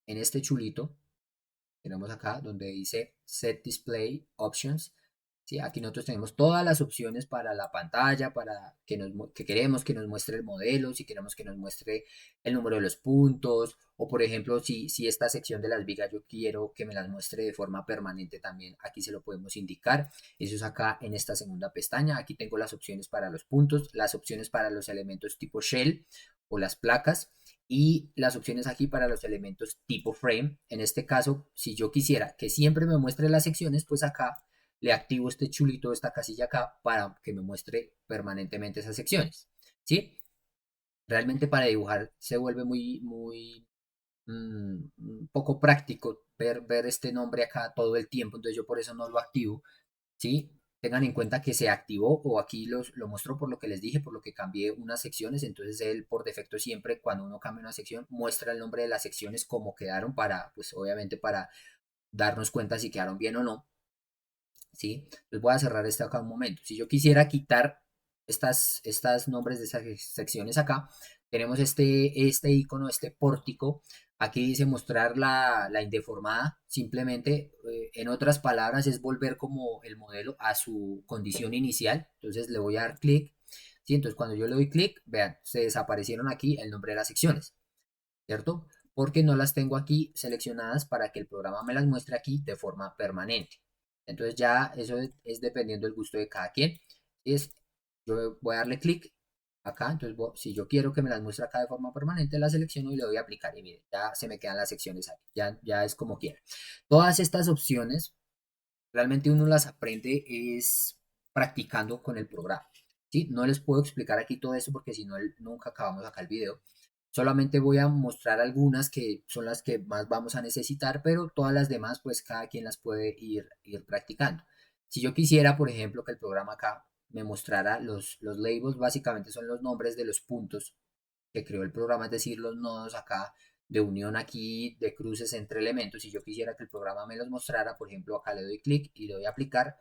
en este chulito, tenemos acá donde dice Set Display Options. ¿Sí? Aquí nosotros tenemos todas las opciones para la pantalla, para que queremos que nos muestre el modelo, si queremos que nos muestre el número de los puntos, o por ejemplo, si esta sección de las vigas yo quiero que me las muestre de forma permanente también, aquí se lo podemos indicar. Eso es acá en esta segunda pestaña. Aquí tengo las opciones para los puntos, las opciones para los elementos tipo shell o las placas y las opciones aquí para los elementos tipo frame. En este caso, si yo quisiera que siempre me muestre las secciones, pues acá le activo este chulito, esta casilla acá, para que me muestre permanentemente esas secciones, ¿sí? Realmente para dibujar se vuelve un poco práctico ver este nombre acá todo el tiempo, entonces yo por eso no lo activo, ¿sí? Tengan en cuenta que se activó o aquí lo muestro por lo que les dije, por lo que cambié unas secciones, entonces él por defecto siempre cuando uno cambia una sección muestra el nombre de las secciones como quedaron para, pues obviamente para darnos cuenta si quedaron bien o no, ¿sí? Entonces voy a cerrar este acá un momento. Si yo quisiera quitar estas nombres de esas secciones acá, tenemos este icono, este pórtico. Aquí dice mostrar la indeformada. Simplemente, en otras palabras, es volver como el modelo a su condición inicial. Entonces le voy a dar clic. ¿Sí? Entonces cuando yo le doy clic, vean, se desaparecieron aquí el nombre de las secciones, ¿cierto? Porque no las tengo aquí seleccionadas para que el programa me las muestre aquí de forma permanente. Entonces ya eso es dependiendo del gusto de cada quien. Yo voy a darle clic acá, entonces si yo quiero que me las muestre acá de forma permanente, la selecciono y le doy a aplicar y mire, ya se me quedan las secciones aquí, ya es como quiera. Todas estas opciones realmente uno las aprende es practicando con el programa. ¿Sí? No les puedo explicar aquí todo eso porque si no nunca acabamos acá el video. Solamente voy a mostrar algunas que son las que más vamos a necesitar, pero todas las demás pues cada quien las puede ir practicando. Si yo quisiera, por ejemplo, que el programa acá me mostrara los labels, básicamente son los nombres de los puntos que creó el programa, es decir, los nodos acá de unión aquí, de cruces entre elementos. Si yo quisiera que el programa me los mostrara, por ejemplo, acá le doy clic y le doy a aplicar.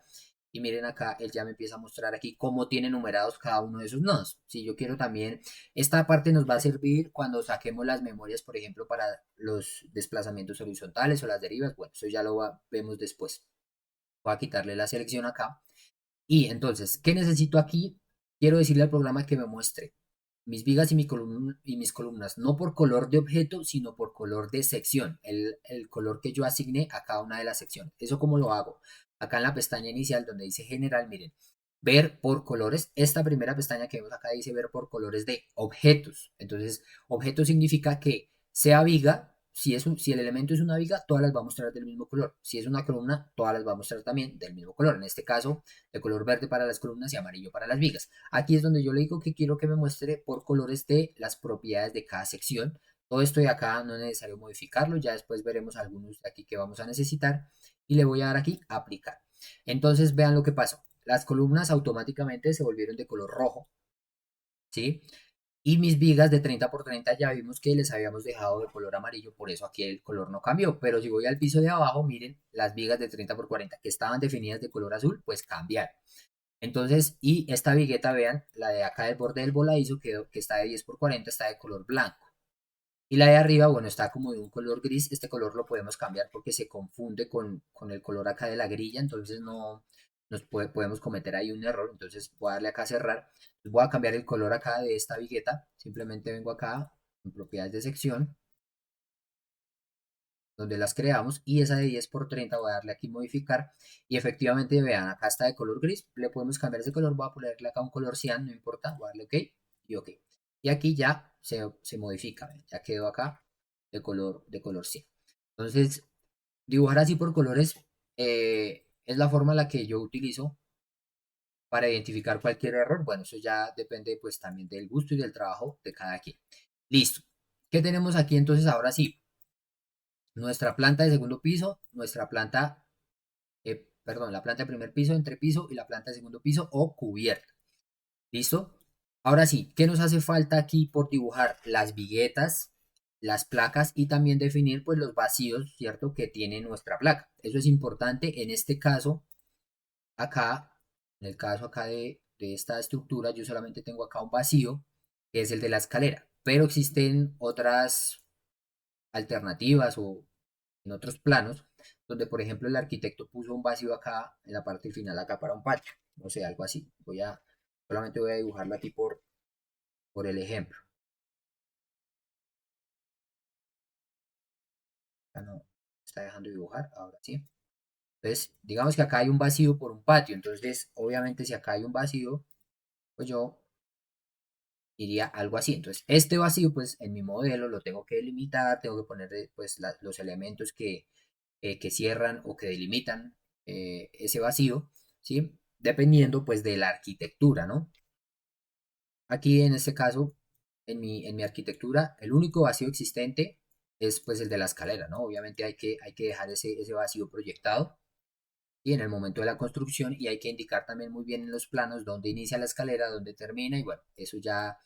Y miren acá, él ya me empieza a mostrar aquí cómo tiene numerados cada uno de esos nodos. Si yo quiero también, esta parte nos va a servir cuando saquemos las memorias, por ejemplo, para los desplazamientos horizontales o las derivas. Bueno, eso ya vemos después. Voy a quitarle la selección acá. Y entonces, ¿qué necesito aquí? Quiero decirle al programa que me muestre mis vigas y mis columnas, no por color de objeto, sino por color de sección, el color que yo asigné a cada una de las secciones. ¿Eso cómo lo hago? Acá en la pestaña inicial donde dice general, miren, ver por colores. Esta primera pestaña que vemos acá dice ver por colores de objetos. Entonces, objeto significa que sea viga, si el elemento es una viga, todas las va a mostrar del mismo color. Si es una columna, todas las va a mostrar también del mismo color. En este caso, de color verde para las columnas y amarillo para las vigas. Aquí es donde yo le digo que quiero que me muestre por colores de las propiedades de cada sección. Todo esto de acá no es necesario modificarlo, ya después veremos algunos de aquí que vamos a necesitar y le voy a dar aquí a aplicar. Entonces vean lo que pasó. Las columnas automáticamente se volvieron de color rojo, ¿sí? Y mis vigas de 30 por 30 ya vimos que les habíamos dejado de color amarillo, por eso aquí el color no cambió. Pero si voy al piso de abajo, miren, las vigas de 30 por 40 que estaban definidas de color azul, pues cambiaron. Entonces, y esta vigueta, vean, la de acá del borde del voladizo, que está de 10 por 40, está de color blanco. Y la de arriba, bueno, está como de un color gris. Este color lo podemos cambiar porque se confunde con el color acá de la grilla, entonces no podemos cometer ahí un error. Entonces voy a darle acá a cerrar. Voy a cambiar el color acá de esta vigueta. Simplemente vengo acá en propiedades de sección, donde las creamos, y esa de 10 por 30 voy a darle aquí modificar, y efectivamente vean, acá está de color gris, le podemos cambiar ese color, voy a ponerle acá un color cian, no importa, voy a darle ok y ok. Y aquí ya se modifica, ¿ven? Ya quedó acá de color cian. Entonces, dibujar así por colores es la forma en la que yo utilizo para identificar cualquier error. Bueno, eso ya depende pues también del gusto y del trabajo de cada quien. Listo. ¿Qué tenemos aquí entonces ahora sí? Nuestra planta de segundo piso, nuestra planta, perdón, la planta de primer piso, entrepiso y la planta de segundo piso o cubierta. ¿Listo? Ahora sí, ¿qué nos hace falta aquí por dibujar? Las viguetas, las placas y también definir pues los vacíos, ¿cierto? Que tiene nuestra placa. Eso es importante. En este caso, acá, en el caso acá de esta estructura, yo solamente tengo acá un vacío, que es el de la escalera. Pero existen otras alternativas o en otros planos, donde por ejemplo el arquitecto puso un vacío acá en la parte final acá para un patio, no sé, algo así. Solamente voy a dibujarlo aquí por el ejemplo. Ya no está dejando dibujar, ahora sí. Entonces, digamos que acá hay un vacío por un patio, entonces obviamente si acá hay un vacío, pues yo iría algo así. Entonces, este vacío, pues en mi modelo lo tengo que delimitar, tengo que poner pues los elementos que cierran o que delimitan ese vacío, ¿sí? Dependiendo pues de la arquitectura, ¿no? Aquí en este caso, en mi arquitectura, el único vacío existente es pues el de la escalera, ¿no? Obviamente hay que dejar ese vacío proyectado y en el momento de la construcción, y hay que indicar también muy bien en los planos dónde inicia la escalera, dónde termina, y bueno, eso ya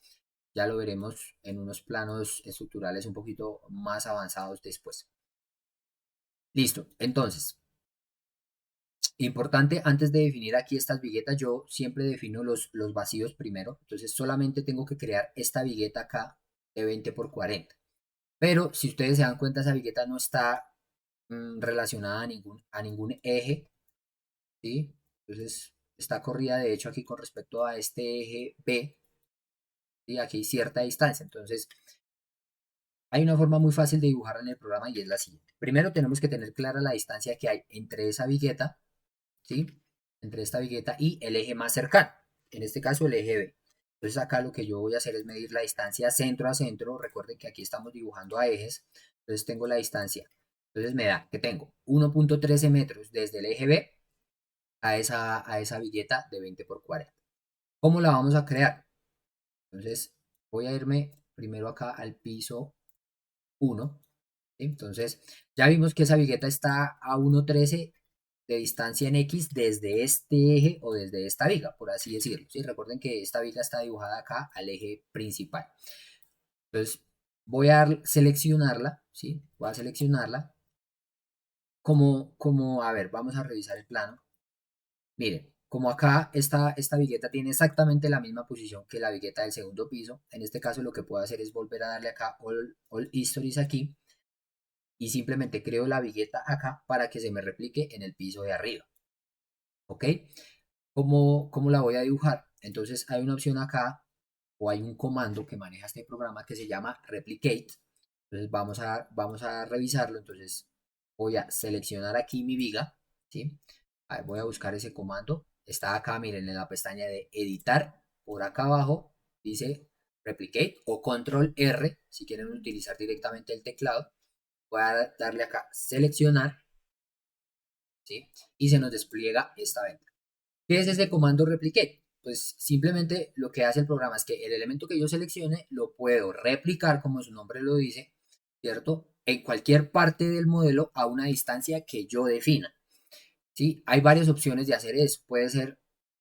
lo veremos en unos planos estructurales un poquito más avanzados después. Listo, entonces, importante, antes de definir aquí estas viguetas, yo siempre defino los vacíos primero. Entonces solamente tengo que crear esta vigueta acá de 20 por 40. Pero si ustedes se dan cuenta, esa vigueta no está relacionada a ningún eje, ¿sí? Entonces está corrida de hecho aquí con respecto a este eje B, y aquí hay cierta distancia. Entonces hay una forma muy fácil de dibujarla en el programa y es la siguiente. Primero tenemos que tener clara la distancia que hay entre esa vigueta, ¿sí? Entre esta vigueta y el eje más cercano, en este caso el eje B. Entonces acá lo que yo voy a hacer es medir la distancia centro a centro. Recuerden que aquí estamos dibujando a ejes, entonces tengo la distancia. Entonces me da que tengo 1.13 metros desde el eje B a esa vigueta de 20 por 40. ¿Cómo la vamos a crear? Entonces voy a irme primero acá al piso 1. ¿Sí? Entonces ya vimos que esa vigueta está a 1.13 de distancia en X desde este eje o desde esta viga, por así decirlo. ¿Sí? Recuerden que esta viga está dibujada acá al eje principal. Entonces voy a seleccionarla, ¿sí? Voy a seleccionarla a ver, vamos a revisar el plano. Miren, como acá esta vigueta tiene exactamente la misma posición que la vigueta del segundo piso, en este caso lo que puedo hacer es volver a darle acá all Histories aquí, y simplemente creo la vigueta acá para que se me replique en el piso de arriba. ¿Ok? ¿Cómo la voy a dibujar? Entonces hay una opción acá, o hay un comando que maneja este programa que se llama replicate. Entonces vamos a revisarlo. Entonces voy a seleccionar aquí mi viga, ¿sí? A ver, voy a buscar ese comando. Está acá, miren, en la pestaña de editar. Por acá abajo dice replicate o control R si quieren utilizar directamente el teclado. Voy a darle acá seleccionar, ¿sí? Y se nos despliega esta ventana. ¿Qué es ese comando replicate? Pues simplemente lo que hace el programa es que el elemento que yo seleccione lo puedo replicar, como su nombre lo dice, ¿cierto? En cualquier parte del modelo a una distancia que yo defina, ¿sí? Hay varias opciones de hacer eso. Puede ser,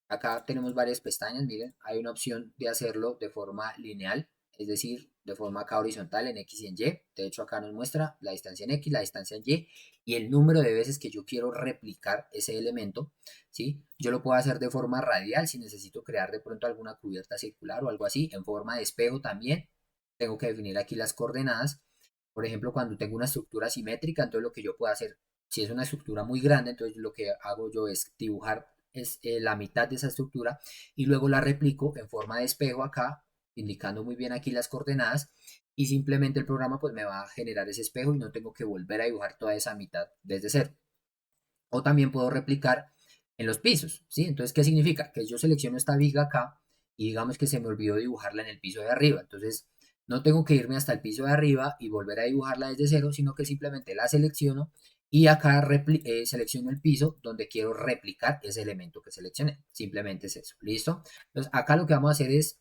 acá tenemos varias pestañas, miren, hay una opción de hacerlo de forma lineal, es decir, de forma acá horizontal en X y en Y. De hecho, acá nos muestra la distancia en X, la distancia en y el número de veces que yo quiero replicar ese elemento, ¿sí? Yo lo puedo hacer de forma radial si necesito crear de pronto alguna cubierta circular o algo así, en forma de espejo también. Tengo que definir aquí las coordenadas. Por ejemplo, cuando tengo una estructura simétrica, entonces lo que yo puedo hacer, si es una estructura muy grande, entonces lo que hago yo es dibujar la mitad de esa estructura y luego la replico en forma de espejo acá, indicando muy bien aquí las coordenadas y simplemente el programa pues me va a generar ese espejo y no tengo que volver a dibujar toda esa mitad desde cero. O también puedo replicar en los pisos, ¿sí? Entonces, ¿qué significa? Que yo selecciono esta viga acá y digamos que se me olvidó dibujarla en el piso de arriba. Entonces, no tengo que irme hasta el piso de arriba y volver a dibujarla desde cero, sino que simplemente la selecciono y acá selecciono el piso donde quiero replicar ese elemento que seleccioné. Simplemente es eso, ¿listo? Entonces, acá lo que vamos a hacer es,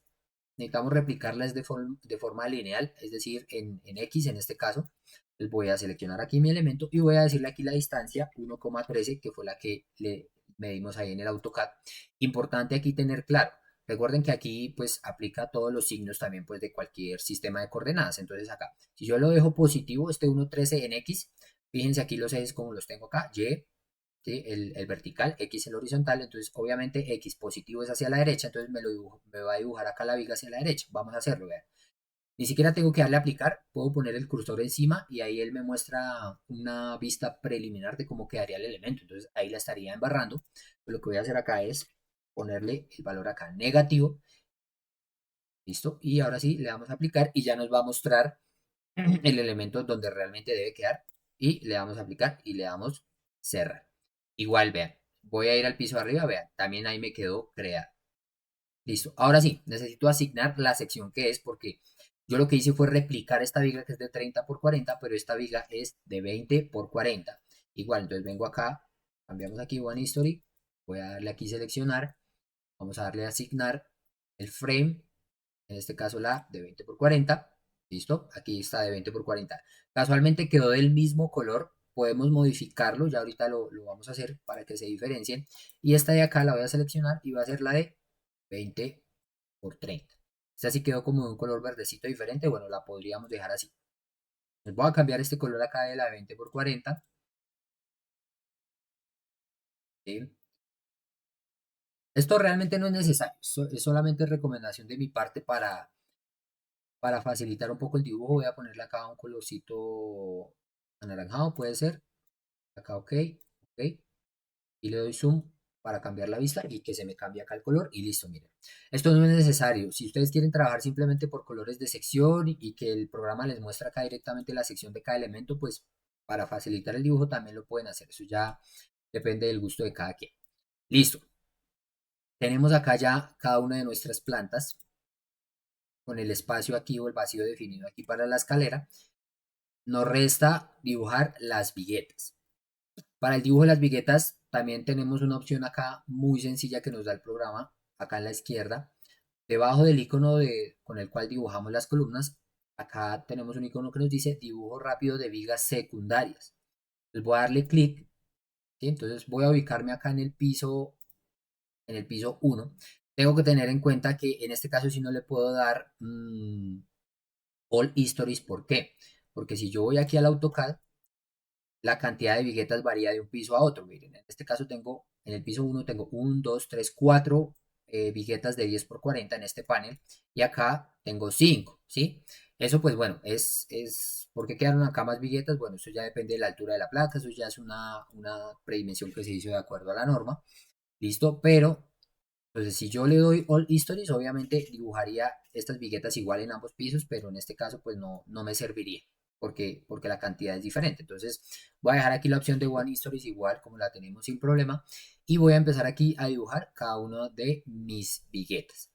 necesitamos replicarla de forma lineal, es decir, en X en este caso. Entonces voy a seleccionar aquí mi elemento y voy a decirle aquí la distancia 1,13, que fue la que le medimos ahí en el AutoCAD. Importante aquí tener claro. Recuerden que aquí pues aplica todos los signos también pues de cualquier sistema de coordenadas. Entonces acá, si yo lo dejo positivo, este 1,13 en X, fíjense aquí los ejes como los tengo acá, Y, ¿sí? El vertical, X el horizontal, entonces obviamente X positivo es hacia la derecha, entonces me va a dibujar acá la viga hacia la derecha. Vamos a hacerlo, vean. Ni siquiera tengo que darle a aplicar, puedo poner el cursor encima y ahí él me muestra una vista preliminar de cómo quedaría el elemento. Entonces ahí la estaría embarrando. Lo que voy a hacer acá es ponerle el valor acá negativo. Listo. Y ahora sí le damos a aplicar y ya nos va a mostrar el elemento donde realmente debe quedar. Y le damos a aplicar y le damos cerrar. Igual, vean. Voy a ir al piso de arriba, vean. También ahí me quedó crear. Listo. Ahora sí, necesito asignar la sección que es porque yo lo que hice fue replicar esta viga que es de 30 por 40, pero esta viga es de 20 por 40. Igual, entonces vengo acá, cambiamos aquí One History, voy a darle aquí seleccionar, vamos a darle a asignar el frame, en este caso la de 20 por 40. Listo, aquí está de 20 por 40. Casualmente quedó del mismo color, podemos modificarlo, ya ahorita lo vamos a hacer para que se diferencien. Y esta de acá la voy a seleccionar y va a ser la de 20 por 30. Esta sí quedó como de un color verdecito diferente. Bueno, la podríamos dejar así. Les voy a cambiar este color acá de la 20 por 40. ¿Sí? Esto realmente no es necesario. Es solamente recomendación de mi parte para facilitar un poco el dibujo. Voy a ponerle acá un colorcito anaranjado, puede ser. Acá, ok. Ok. Y le doy zoom para cambiar la vista y que se me cambie acá el color y listo, miren. Esto no es necesario. Si ustedes quieren trabajar simplemente por colores de sección y que el programa les muestre acá directamente la sección de cada elemento, pues para facilitar el dibujo también lo pueden hacer. Eso ya depende del gusto de cada quien. Listo. Tenemos acá ya cada una de nuestras plantas con el espacio aquí o el vacío definido aquí para la escalera. Nos resta dibujar las viguetas. Para el dibujo de las viguetas también tenemos una opción acá muy sencilla que nos da el programa, acá en la izquierda. Debajo del icono con el cual dibujamos las columnas, acá tenemos un icono que nos dice dibujo rápido de vigas secundarias. Entonces voy a darle clic, ¿sí? Entonces voy a ubicarme acá en el piso 1. Tengo que tener en cuenta que en este caso sí no le puedo dar All Histories. ¿Por qué? Porque si yo voy aquí al AutoCAD, la cantidad de viguetas varía de un piso a otro. Miren, en este caso tengo, en el piso 1 tengo 1, 2, 3, 4 viguetas de 10 por 40 en este panel y acá tengo 5, ¿sí? Eso pues bueno, ¿por qué quedaron acá más viguetas? Bueno, eso ya depende de la altura de la placa, eso ya es una predimensión que se hizo de acuerdo a la norma, ¿listo? Pero, entonces si yo le doy All Histories, obviamente dibujaría estas viguetas igual en ambos pisos, pero en este caso pues no me serviría porque la cantidad es diferente. Entonces voy a dejar aquí la opción de One Stories igual como la tenemos sin problema y voy a empezar aquí a dibujar cada uno de mis viguetas.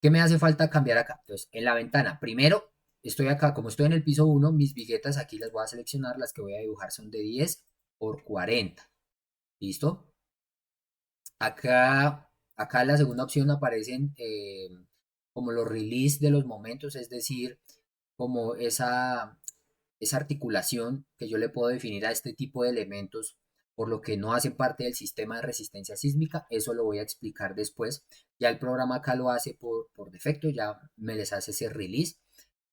¿Qué me hace falta cambiar acá? Entonces en la ventana, primero estoy acá, como estoy en el piso 1, mis viguetas aquí las voy a seleccionar, las que voy a dibujar son de 10 por 40. ¿Listo? Acá en la segunda opción aparecen como los release de los momentos, es decir, como esa articulación que yo le puedo definir a este tipo de elementos, por lo que no hacen parte del sistema de resistencia sísmica, eso lo voy a explicar después. Ya el programa acá lo hace por defecto, ya me les hace ese release.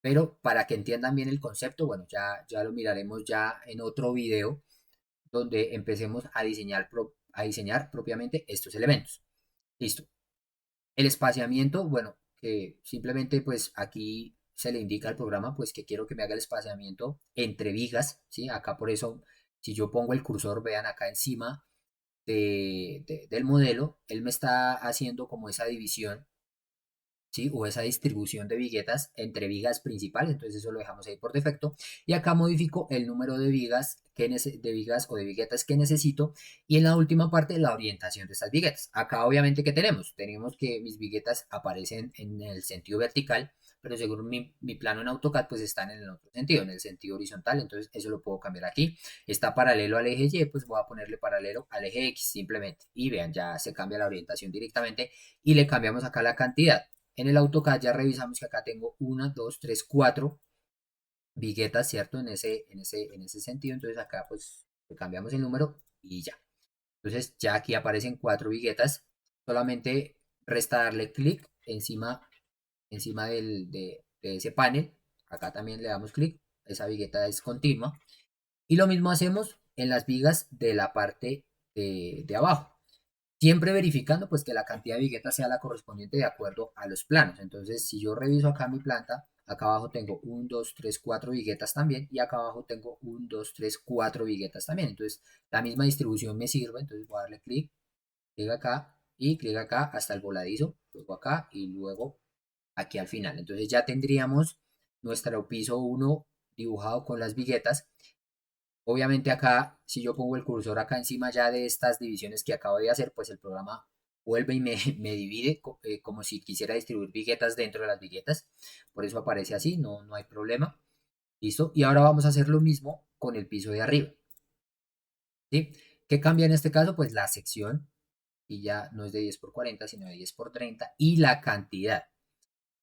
Pero para que entiendan bien el concepto, bueno, ya lo miraremos ya en otro video donde empecemos a a diseñar propiamente estos elementos. Listo. El espaciamiento, bueno, que simplemente pues aquí se le indica al programa pues que quiero que me haga el espaciamiento entre vigas, ¿sí? Acá por eso, si yo pongo el cursor, vean acá encima del modelo, él me está haciendo como esa división, ¿sí? O esa distribución de viguetas entre vigas principales, entonces eso lo dejamos ahí por defecto. Y acá modifico el número de vigas, de vigas o de viguetas que necesito. Y en la última parte, la orientación de estas viguetas. Acá obviamente, ¿qué tenemos? Tenemos que mis viguetas aparecen en el sentido vertical, pero según mi plano en AutoCAD, pues están en el otro sentido, en el sentido horizontal. Entonces eso lo puedo cambiar aquí. Está paralelo al eje Y, pues voy a ponerle paralelo al eje X simplemente. Y vean, ya se cambia la orientación directamente y le cambiamos acá la cantidad. En el AutoCAD ya revisamos que acá tengo 1, 2, 3, 4 viguetas, ¿cierto? En ese sentido. Entonces acá pues le cambiamos el número y ya. Entonces ya aquí aparecen 4 viguetas. Solamente resta darle clic encima de ese panel. Acá también le damos clic. Esa vigueta es continua. Y lo mismo hacemos en las vigas de la parte de abajo. Siempre verificando pues que la cantidad de viguetas sea la correspondiente de acuerdo a los planos. Entonces, si yo reviso acá mi planta, acá abajo tengo 1, 2, 3, 4 viguetas también y acá abajo tengo 1, 2, 3, 4 viguetas también. Entonces, la misma distribución me sirve. Entonces, voy a darle clic acá y clic acá hasta el voladizo, luego acá y luego aquí al final. Entonces, ya tendríamos nuestro piso 1 dibujado con las viguetas. Obviamente acá, si yo pongo el cursor acá encima ya de estas divisiones que acabo de hacer, pues el programa vuelve y me divide como si quisiera distribuir viguetas dentro de las viguetas. Por eso aparece así, no hay problema. ¿Listo? Y ahora vamos a hacer lo mismo con el piso de arriba. ¿Sí? ¿Qué cambia en este caso? Pues la sección, y ya no es de 10 por 40 sino de 10 por 30 y la cantidad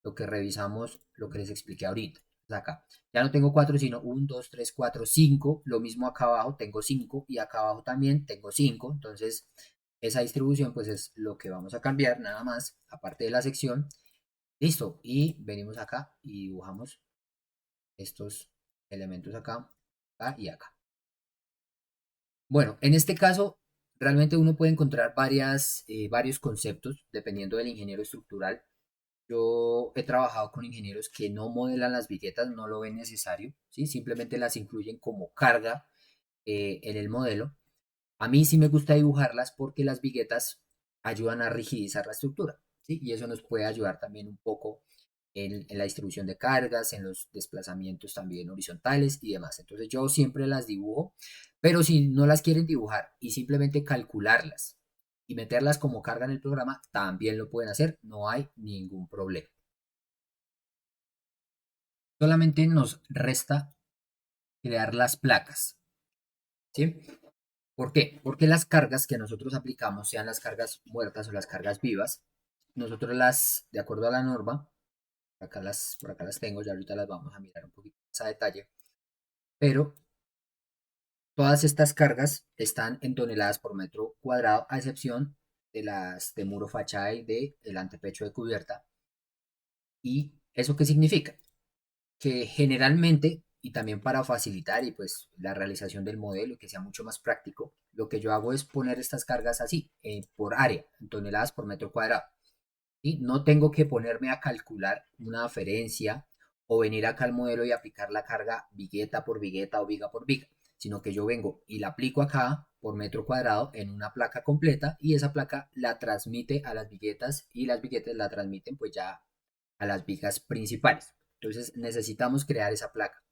lo que revisamos, lo que les expliqué ahorita. Acá. Ya no tengo 4, sino 1, 2, 3, 4, 5. Lo mismo acá abajo tengo 5 y acá abajo también tengo 5. Entonces, esa distribución pues es lo que vamos a cambiar nada más, aparte de la sección. Listo. Y venimos acá y dibujamos estos elementos acá, acá y acá. Bueno, en este caso, realmente uno puede encontrar varios conceptos dependiendo del ingeniero estructural. Yo he trabajado con ingenieros que no modelan las viguetas, no lo ven necesario, ¿sí? Simplemente las incluyen como carga en el modelo. A mí sí me gusta dibujarlas porque las viguetas ayudan a rigidizar la estructura, ¿sí? Y eso nos puede ayudar también un poco en la distribución de cargas, en los desplazamientos también horizontales y demás. Entonces yo siempre las dibujo, pero si no las quieren dibujar y simplemente calcularlas y meterlas como carga en el programa, también lo pueden hacer, no hay ningún problema. Solamente nos resta crear las placas, ¿sí? ¿Por qué? Porque las cargas que nosotros aplicamos, sean las cargas muertas o las cargas vivas, nosotros de acuerdo a la norma, por acá las tengo, ya ahorita las vamos a mirar un poquito más a detalle, pero todas estas cargas están en toneladas por metro cuadrado, a excepción de las de muro fachada y de el antepecho de cubierta. ¿Y eso qué significa? Que generalmente, y también para facilitar y pues la realización del modelo y que sea mucho más práctico, lo que yo hago es poner estas cargas así, por área, en toneladas por metro cuadrado. ¿Sí? No tengo que ponerme a calcular una aferencia o venir acá al modelo y aplicar la carga vigueta por vigueta o viga por viga, sino que yo vengo y la aplico acá por metro cuadrado en una placa completa y esa placa la transmite a las viguetas y las viguetas la transmiten pues ya a las vigas principales. Entonces necesitamos crear esa placa.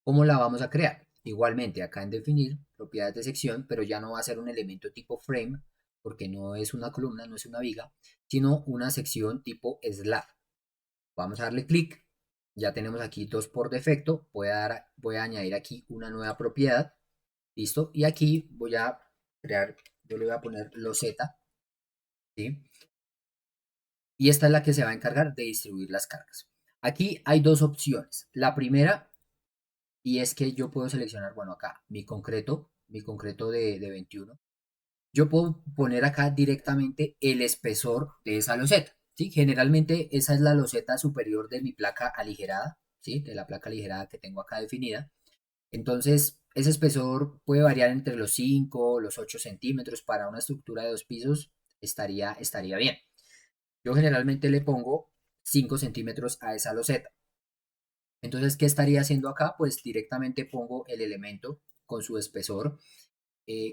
¿Cómo la vamos a crear? Igualmente acá en definir propiedades de sección, pero ya no va a ser un elemento tipo frame, porque no es una columna, no es una viga, sino una sección tipo slab. Vamos a darle clic, ya tenemos aquí dos por defecto, voy a añadir aquí una nueva propiedad, listo, y aquí voy a crear, yo le voy a poner loseta, ¿sí? Y esta es la que se va a encargar de distribuir las cargas. Aquí hay dos opciones. La primera, y es que yo puedo seleccionar, bueno, acá mi concreto de 21. Yo puedo poner acá directamente el espesor de esa loseta. ¿sí? Generalmente esa es la loseta superior de mi placa aligerada, ¿sí? De la placa aligerada que tengo acá definida. Entonces, ese espesor puede variar entre los 5 los 8 centímetros. Para una estructura de 2 pisos estaría bien. Yo generalmente le pongo 5 centímetros a esa loseta. Entonces, ¿qué estaría haciendo acá? Pues directamente pongo el elemento con su espesor,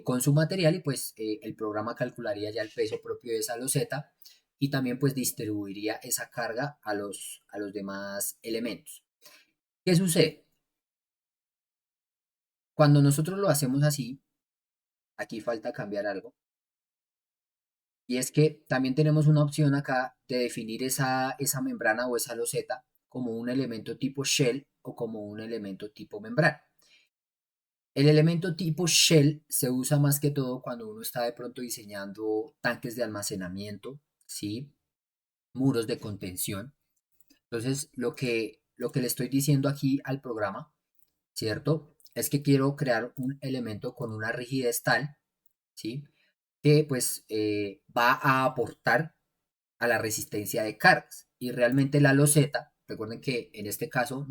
con su material, y pues el programa calcularía ya el peso propio de esa loseta y también pues distribuiría esa carga a los demás elementos. ¿Qué sucede? Cuando nosotros lo hacemos así, aquí falta cambiar algo. Y es que también tenemos una opción acá de definir esa membrana o esa loseta como un elemento tipo shell o como un elemento tipo membrana. El elemento tipo shell se usa más que todo cuando uno está de pronto diseñando tanques de almacenamiento, ¿sí? Muros de contención. Entonces, lo que le estoy diciendo aquí al programa, ¿cierto? Es que quiero crear un elemento con una rigidez tal, ¿sí? Que pues va a aportar a la resistencia de cargas. Y realmente la loseta, recuerden que en este caso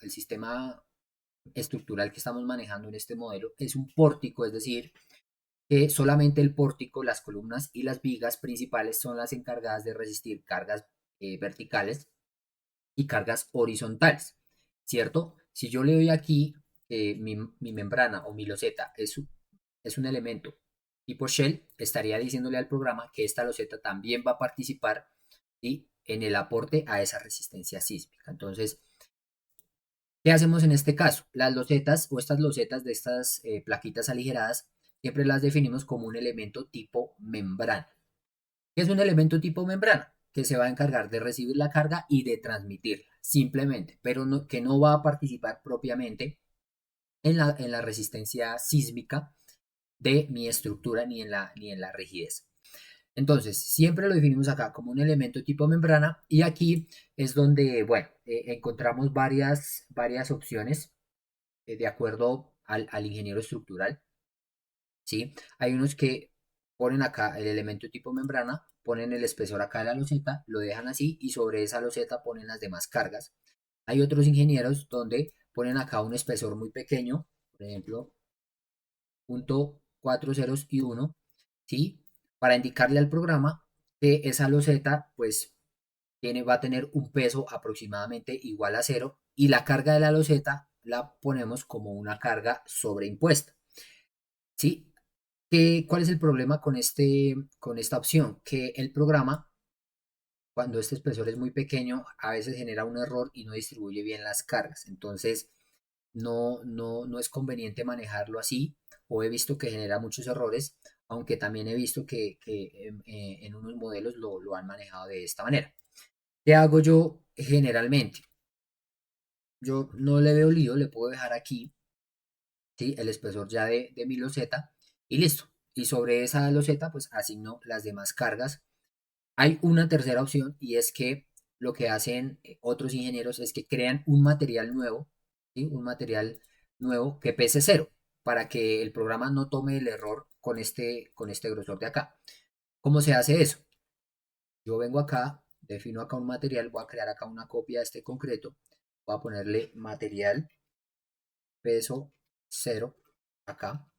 el sistema estructural que estamos manejando en este modelo es un pórtico, es decir, que solamente el pórtico, las columnas y las vigas principales son las encargadas de resistir cargas verticales y cargas horizontales, ¿cierto? Si yo le doy aquí mi membrana o mi loseta es un elemento tipo shell, estaría diciéndole al programa que esta loseta también va a participar, ¿sí? En el aporte a esa resistencia sísmica. Entonces, ¿qué hacemos en este caso? Las losetas o estas losetas de estas plaquitas aligeradas siempre las definimos como un elemento tipo membrana. ¿Qué es un elemento tipo membrana? Que se va a encargar de recibir la carga y de transmitirla, simplemente, pero que no va a participar propiamente en la resistencia sísmica de mi estructura ni en la rigidez. Entonces, siempre lo definimos acá como un elemento tipo membrana y aquí es donde, bueno, encontramos varias opciones de acuerdo al ingeniero estructural, ¿sí? Hay unos que ponen acá el elemento tipo membrana, ponen el espesor acá de la loseta, lo dejan así y sobre esa loseta ponen las demás cargas. Hay otros ingenieros donde ponen acá un espesor muy pequeño, por ejemplo, punto 4 ceros y 1, ¿sí? Para indicarle al programa que esa loseta pues va a tener un peso aproximadamente igual a cero y la carga de la loseta la ponemos como una carga sobreimpuesta, ¿sí? ¿Cuál es el problema con esta opción? Que el programa, cuando este espesor es muy pequeño, a veces genera un error y no distribuye bien las cargas. Entonces, no es conveniente manejarlo así, o he visto que genera muchos errores, aunque también he visto que en unos modelos lo han manejado de esta manera. ¿Qué hago yo generalmente? Yo no le veo lío, le puedo dejar aquí, ¿sí? El espesor ya de mi loseta y listo. Y sobre esa loseta, pues asigno las demás cargas. Hay una tercera opción y es que lo que hacen otros ingenieros es que crean un material nuevo, ¿sí? Un material nuevo que pese cero, para que el programa no tome el error con este grosor de acá. ¿Cómo se hace eso? Yo vengo acá, defino acá un material, voy a crear acá una copia de este concreto, voy a ponerle material peso cero acá,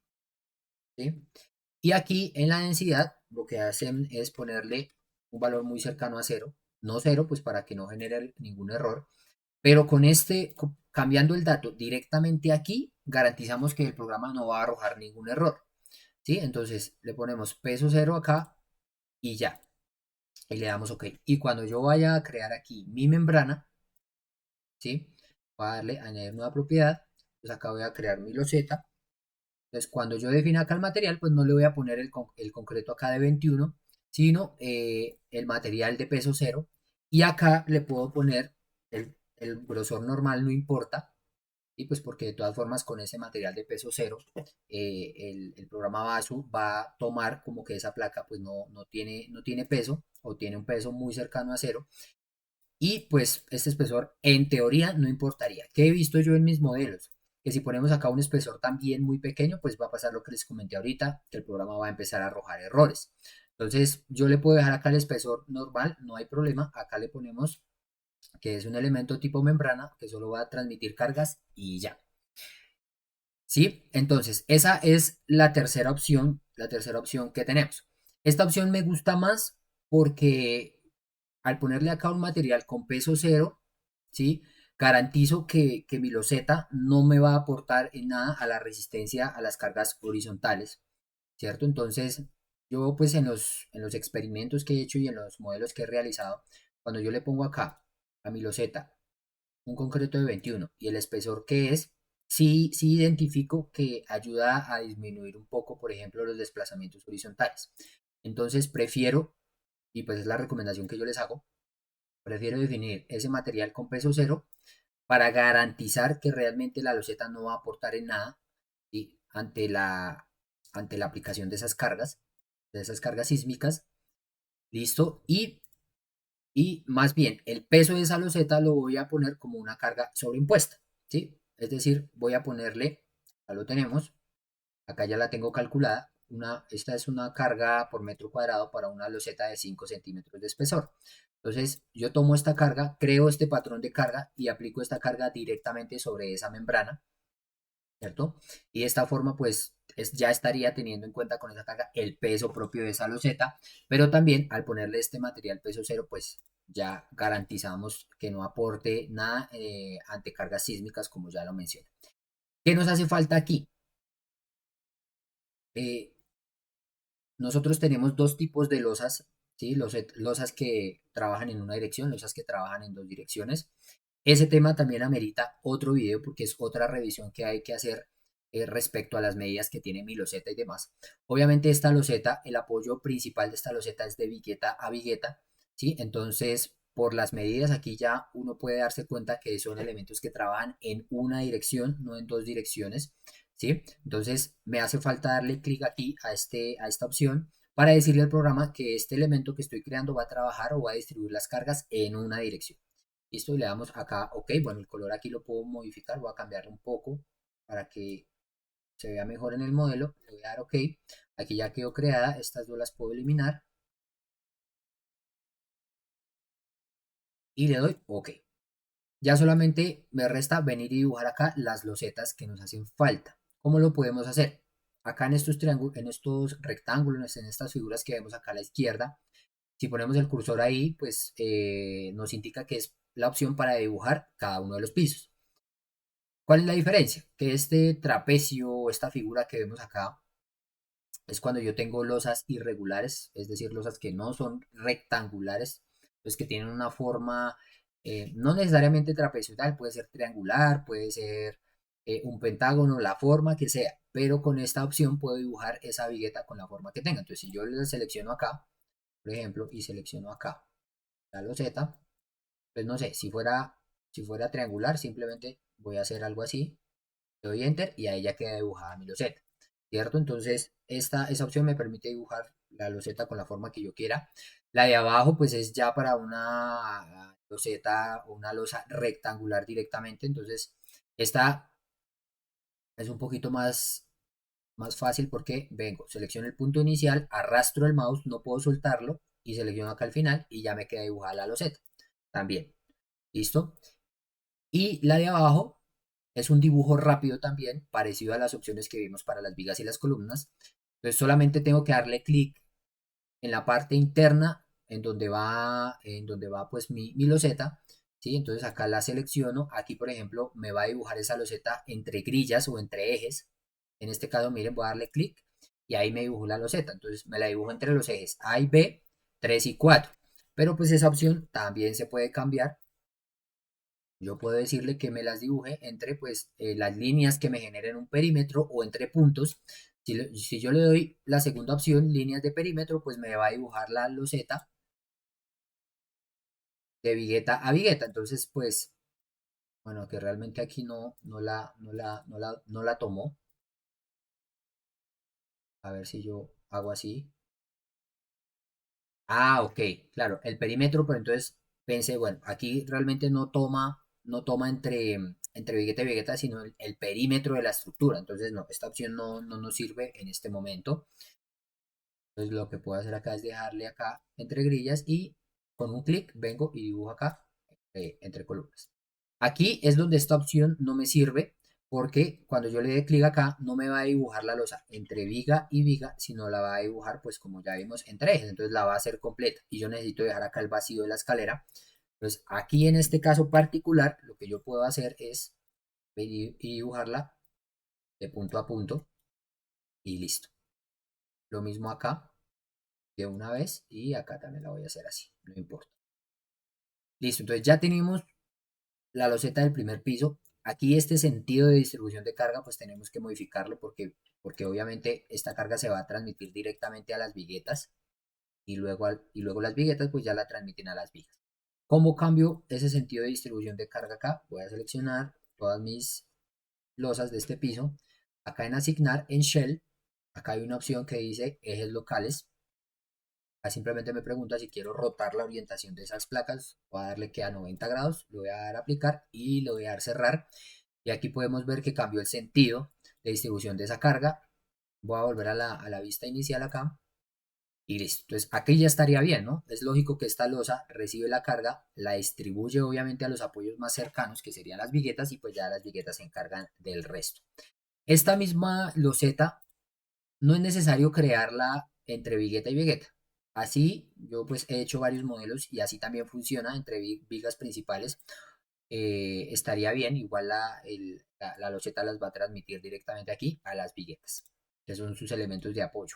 ¿sí? Y aquí en la densidad lo que hacen es ponerle un valor muy cercano a cero, no cero, pues para que no genere ningún error, pero con cambiando el dato directamente aquí, garantizamos que el programa no va a arrojar ningún error, ¿sí? Entonces le ponemos peso cero acá y ya, y le damos OK. Y cuando yo vaya a crear aquí mi membrana, ¿sí? Voy a darle añadir nueva propiedad, pues acá voy a crear mi loseta. Entonces, cuando yo defina acá el material, pues no le voy a poner el concreto acá de 21, sino el material de peso cero. Y acá le puedo poner el grosor normal, no importa. Y pues porque de todas formas con ese material de peso cero, el programa BASU va a tomar como que esa placa pues no tiene peso o tiene un peso muy cercano a cero. Y pues este espesor en teoría no importaría. ¿Qué he visto yo en mis modelos? Que si ponemos acá un espesor también muy pequeño, pues va a pasar lo que les comenté ahorita, que el programa va a empezar a arrojar errores. Entonces yo le puedo dejar acá el espesor normal, no hay problema. Acá le ponemos que es un elemento tipo membrana que solo va a transmitir cargas y ya. ¿Sí? Entonces, esa es la tercera opción que tenemos. Esta opción me gusta más porque al ponerle acá un material con peso cero, ¿sí? Garantizo que mi loseta no me va a aportar en nada a la resistencia a las cargas horizontales, ¿cierto? Entonces, yo pues en los experimentos que he hecho y en los modelos que he realizado, cuando yo le pongo acá a mi loseta un concreto de 21 y el espesor que es, sí identifico que ayuda a disminuir un poco, por ejemplo, los desplazamientos horizontales. Entonces prefiero, y pues es la recomendación que yo les hago, prefiero definir ese material con peso cero para garantizar que realmente la loseta no va a aportar en nada, ¿sí? ante la aplicación de esas cargas sísmicas, listo, y más bien el peso de esa loseta lo voy a poner como una carga sobreimpuesta, ¿sí? Es decir, voy a ponerle, ya lo tenemos, acá ya la tengo calculada, esta es una carga por metro cuadrado para una loseta de 5 centímetros de espesor. Entonces, yo tomo esta carga, creo este patrón de carga y aplico esta carga directamente sobre esa membrana, ¿cierto? Y de esta forma, pues, ya estaría teniendo en cuenta con esa carga el peso propio de esa loseta, pero también al ponerle este material peso cero, pues ya garantizamos que no aporte nada ante cargas sísmicas, como ya lo mencioné. ¿Qué nos hace falta aquí? Eh, Nosotros tenemos dos tipos de losas, ¿sí? Losas que trabajan en una dirección, losas que trabajan en dos direcciones. Ese tema también amerita otro video porque es otra revisión que hay que hacer respecto a las medidas que tiene mi loseta y demás. Obviamente esta loseta, el apoyo principal de esta loseta es de vigueta a vigueta, ¿sí? Entonces, por las medidas aquí ya uno puede darse cuenta que son elementos que trabajan en una dirección, no en dos direcciones. ¿Sí? Entonces me hace falta darle clic aquí a esta opción para decirle al programa que este elemento que estoy creando va a trabajar o va a distribuir las cargas en una dirección. Listo, y le damos acá OK. Bueno, el color aquí lo puedo modificar, voy a cambiar un poco para que se vea mejor en el modelo. Le voy a dar OK. Aquí ya quedó creada, estas dos las puedo eliminar y le doy OK. Ya solamente me resta venir y dibujar acá las losetas que nos hacen falta. ¿Cómo lo podemos hacer? Acá en estos triángulos, en estos rectángulos, en estas figuras que vemos acá a la izquierda, si ponemos el cursor ahí, pues nos indica que es la opción para dibujar cada uno de los pisos. ¿Cuál es la diferencia? Que este trapecio o esta figura que vemos acá es cuando yo tengo losas irregulares, es decir, losas que no son rectangulares, pues que tienen una forma no necesariamente trapezoidal, puede ser triangular, puede ser un pentágono, la forma que sea, pero con esta opción puedo dibujar esa vigueta con la forma que tenga. Entonces, si yo le selecciono acá, por ejemplo, y selecciono acá la loseta, pues no sé, si fuera triangular, simplemente voy a hacer algo así, le doy enter y ahí ya queda dibujada mi loseta, ¿cierto? Entonces, esa opción me permite dibujar la loseta con la forma que yo quiera. La de abajo, pues es ya para una loseta o una losa rectangular directamente. Entonces, esta es un poquito más fácil porque vengo, selecciono el punto inicial, arrastro el mouse, no puedo soltarlo y selecciono acá al final y ya me queda dibujada la loseta. También, ¿listo? Y la de abajo es un dibujo rápido también, parecido a las opciones que vimos para las vigas y las columnas. Entonces solamente tengo que darle clic en la parte interna en donde va pues mi loseta, ¿sí? Entonces acá la selecciono, aquí por ejemplo me va a dibujar esa loseta entre grillas o entre ejes. En este caso, miren, voy a darle clic y ahí me dibujo la loseta. Entonces me la dibujo entre los ejes A y B, 3 y 4. Pero pues esa opción también se puede cambiar. Yo puedo decirle que me las dibuje entre pues las líneas que me generen un perímetro o entre puntos. Si yo le doy la segunda opción, líneas de perímetro, pues me va a dibujar la loseta de vigueta a vigueta. Entonces, pues, bueno, que realmente aquí no la tomó. A ver si yo hago así. Ah, ok, claro, el perímetro, pero entonces pensé, bueno, aquí realmente no toma entre Vegeta y Vegeta, sino el perímetro de la estructura. Entonces, no, esta opción no nos sirve en este momento. Entonces lo que puedo hacer acá es dejarle acá entre grillas y con un clic vengo y dibujo acá entre columnas. Aquí es donde esta opción no me sirve porque cuando yo le dé clic acá no me va a dibujar la losa entre viga y viga, sino la va a dibujar pues como ya vimos entre ejes, entonces la va a hacer completa y yo necesito dejar acá el vacío de la escalera. Entonces aquí en este caso particular lo que yo puedo hacer es venir y dibujarla de punto a punto y listo. Lo mismo acá de una vez y acá también la voy a hacer así, no importa. Listo, entonces ya tenemos la loseta del primer piso. Aquí este sentido de distribución de carga pues tenemos que modificarlo porque obviamente esta carga se va a transmitir directamente a las viguetas y luego las viguetas pues ya la transmiten a las vigas. ¿Cómo cambio ese sentido de distribución de carga acá? Voy a seleccionar todas mis losas de este piso. Acá en asignar en Shell, acá hay una opción que dice ejes locales. Simplemente me pregunta si quiero rotar la orientación de esas placas. Voy a darle que a 90 grados, le voy a dar a aplicar y le voy a dar cerrar. Y aquí podemos ver que cambió el sentido de distribución de esa carga. Voy a volver a la vista inicial acá y listo. Entonces aquí ya estaría bien, ¿no? Es lógico que esta losa recibe la carga, la distribuye obviamente a los apoyos más cercanos, que serían las viguetas, y pues ya las viguetas se encargan del resto. Esta misma loseta no es necesario crearla entre vigueta y vigueta. Así yo pues he hecho varios modelos y así también funciona entre vigas principales. Estaría bien, igual la loseta las va a transmitir directamente aquí a las viguetas, que son sus elementos de apoyo.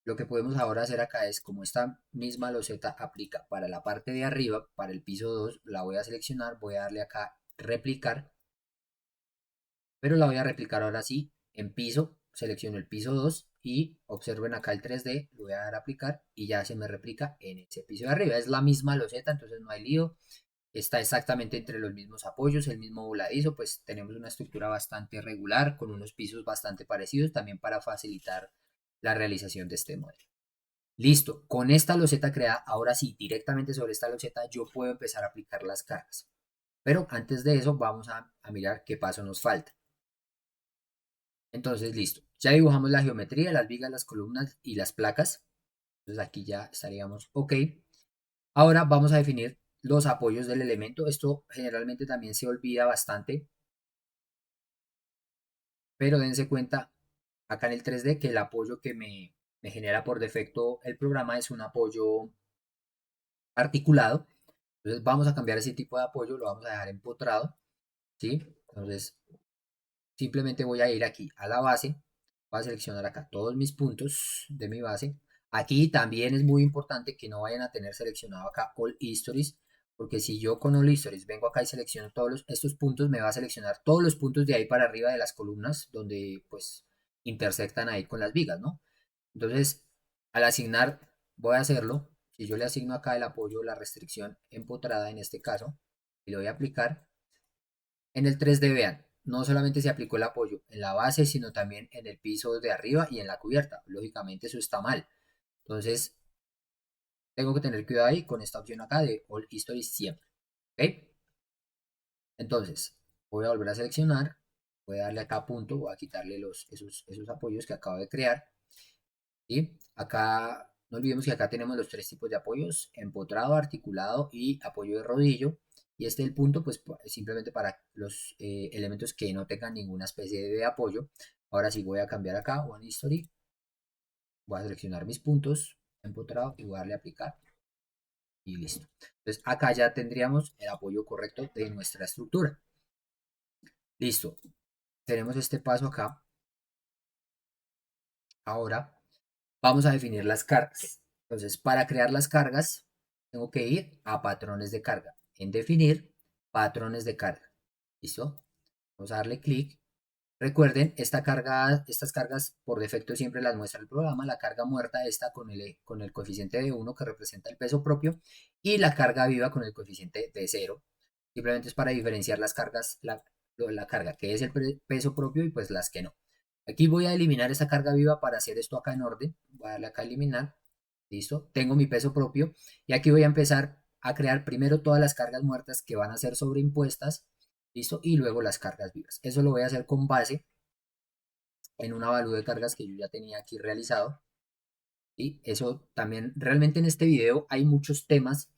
Lo que podemos ahora hacer acá es, como esta misma loseta aplica para la parte de arriba, para el piso 2, la voy a seleccionar, voy a darle acá replicar, pero la voy a replicar ahora sí en piso, selecciono el piso 2 y observen acá el 3D, lo voy a dar a aplicar y ya se me replica en ese piso de arriba. Es la misma loseta, entonces no hay lío, está exactamente entre los mismos apoyos, el mismo voladizo, pues tenemos una estructura bastante regular con unos pisos bastante parecidos también para facilitar la realización de este modelo. Listo, con esta loseta creada, ahora sí, directamente sobre esta loseta yo puedo empezar a aplicar las cargas. Pero antes de eso vamos a mirar qué paso nos falta. Entonces, listo. Ya dibujamos la geometría, las vigas, las columnas y las placas. Entonces aquí ya estaríamos ok. Ahora vamos a definir los apoyos del elemento. Esto generalmente también se olvida bastante, pero dense cuenta acá en el 3D que el apoyo que me genera por defecto el programa es un apoyo articulado. Entonces vamos a cambiar ese tipo de apoyo, lo vamos a dejar empotrado, ¿sí? Entonces simplemente voy a ir aquí a la base, voy a seleccionar acá todos mis puntos de mi base. Aquí también es muy importante que no vayan a tener seleccionado acá All Histories, porque si yo con All Histories vengo acá y selecciono todos estos puntos, me va a seleccionar todos los puntos de ahí para arriba de las columnas, donde pues intersectan ahí con las vigas, ¿no? Entonces, al asignar, voy a hacerlo. Si yo le asigno acá el apoyo, la restricción empotrada en este caso, y lo voy a aplicar, en el 3D, vean, no solamente se aplicó el apoyo en la base, sino también en el piso de arriba y en la cubierta. Lógicamente eso está mal. Entonces, tengo que tener cuidado ahí con esta opción acá de All History siempre. ¿Ok? Entonces, voy a volver a seleccionar. Voy a darle acá punto. Voy a quitarle esos apoyos que acabo de crear. Y acá, no olvidemos que acá tenemos los tres tipos de apoyos: empotrado, articulado y apoyo de rodillo. Y este es el punto, pues simplemente para los elementos que no tengan ninguna especie de apoyo. Ahora sí voy a cambiar acá, One History. Voy a seleccionar mis puntos, empotrado, y voy a darle a aplicar. Y listo. Entonces acá ya tendríamos el apoyo correcto de nuestra estructura. Listo. Tenemos este paso acá. Ahora vamos a definir las cargas. Entonces, para crear las cargas, tengo que ir a patrones de carga. En definir patrones de carga. ¿Listo? Vamos a darle clic. Recuerden, estas cargas por defecto siempre las muestra el programa. La carga muerta está con el coeficiente de 1 que representa el peso propio y la carga viva con el coeficiente de 0. Simplemente es para diferenciar las cargas, la carga que es el peso propio y pues las que no. Aquí voy a eliminar esta carga viva para hacer esto acá en orden. Voy a darle acá a eliminar. Listo. Tengo mi peso propio. Y aquí voy a empezar a crear primero todas las cargas muertas que van a ser sobreimpuestas. Listo. Y luego las cargas vivas. Eso lo voy a hacer con base en un avalúo de cargas que yo ya tenía aquí realizado. Y eso también, realmente en este video hay muchos temas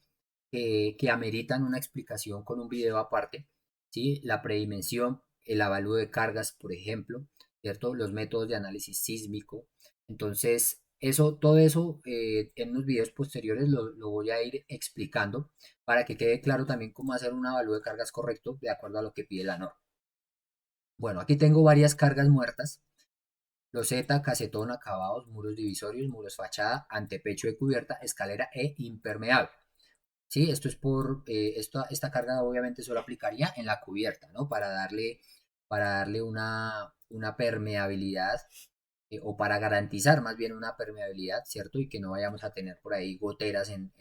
que ameritan una explicación con un video aparte, ¿sí? La predimensión, el avalúo de cargas, por ejemplo, ¿cierto? Los métodos de análisis sísmico. Entonces, todo eso en los videos posteriores lo voy a ir explicando para que quede claro también cómo hacer un avalúo de cargas correcto de acuerdo a lo que pide la norma. Bueno, aquí tengo varias cargas muertas. Loseta, casetón, acabados, muros divisorios, muros fachada, antepecho de cubierta, escalera e impermeable. Sí, esto es esta carga obviamente solo aplicaría en la cubierta, ¿no? Para darle una permeabilidad o para garantizar más bien una permeabilidad, ¿cierto? Y que no vayamos a tener por ahí goteras en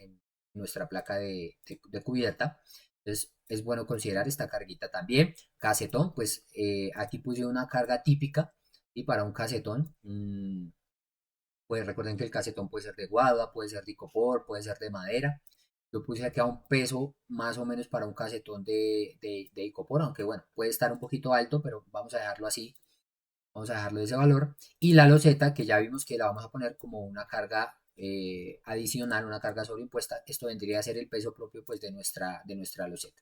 nuestra placa de cubierta. Entonces es bueno considerar esta carguita también. Casetón, pues aquí puse una carga típica y para un casetón, pues recuerden que el casetón puede ser de guadua, puede ser de icopor, puede ser de madera. Yo puse aquí a un peso más o menos para un casetón de icopor, aunque bueno, puede estar un poquito alto, pero vamos a dejarlo así. Vamos a dejarlo de ese valor. Y la loseta, que ya vimos que la vamos a poner como una carga adicional, una carga sobreimpuesta. Esto vendría a ser el peso propio pues, de nuestra loseta.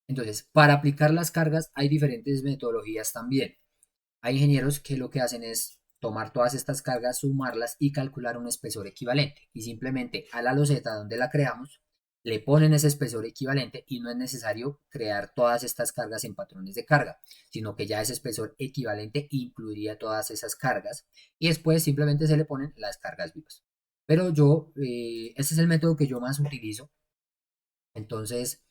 Entonces, para aplicar las cargas hay diferentes metodologías también. Hay ingenieros que lo que hacen es tomar todas estas cargas, sumarlas y calcular un espesor equivalente. Y simplemente a la loseta donde la creamos, le ponen ese espesor equivalente y no es necesario crear todas estas cargas en patrones de carga, sino que ya ese espesor equivalente incluiría todas esas cargas y después simplemente se le ponen las cargas vivas. Pero este es el método que yo más utilizo. Entonces,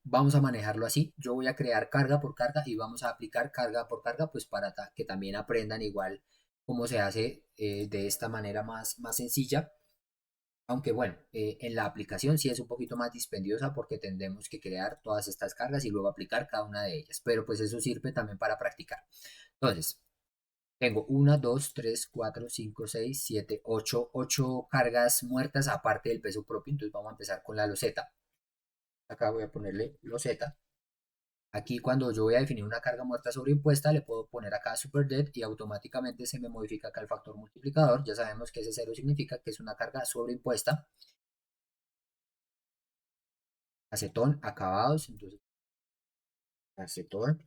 vamos a manejarlo así. Yo voy a crear carga por carga y vamos a aplicar carga por carga, pues para que también aprendan igual cómo se hace de esta manera más sencilla. Aunque bueno, en la aplicación sí es un poquito más dispendiosa porque tendremos que crear todas estas cargas y luego aplicar cada una de ellas. Pero pues eso sirve también para practicar. Entonces, tengo 1, 2, 3, 4, 5, 6, 7, 8 cargas muertas aparte del peso propio. Entonces vamos a empezar con la loseta. Acá voy a ponerle loseta. Aquí cuando yo voy a definir una carga muerta sobreimpuesta, le puedo poner acá super dead y automáticamente se me modifica acá el factor multiplicador. Ya sabemos que ese cero significa que es una carga sobreimpuesta. Acetón, acabados. Entonces, acetón,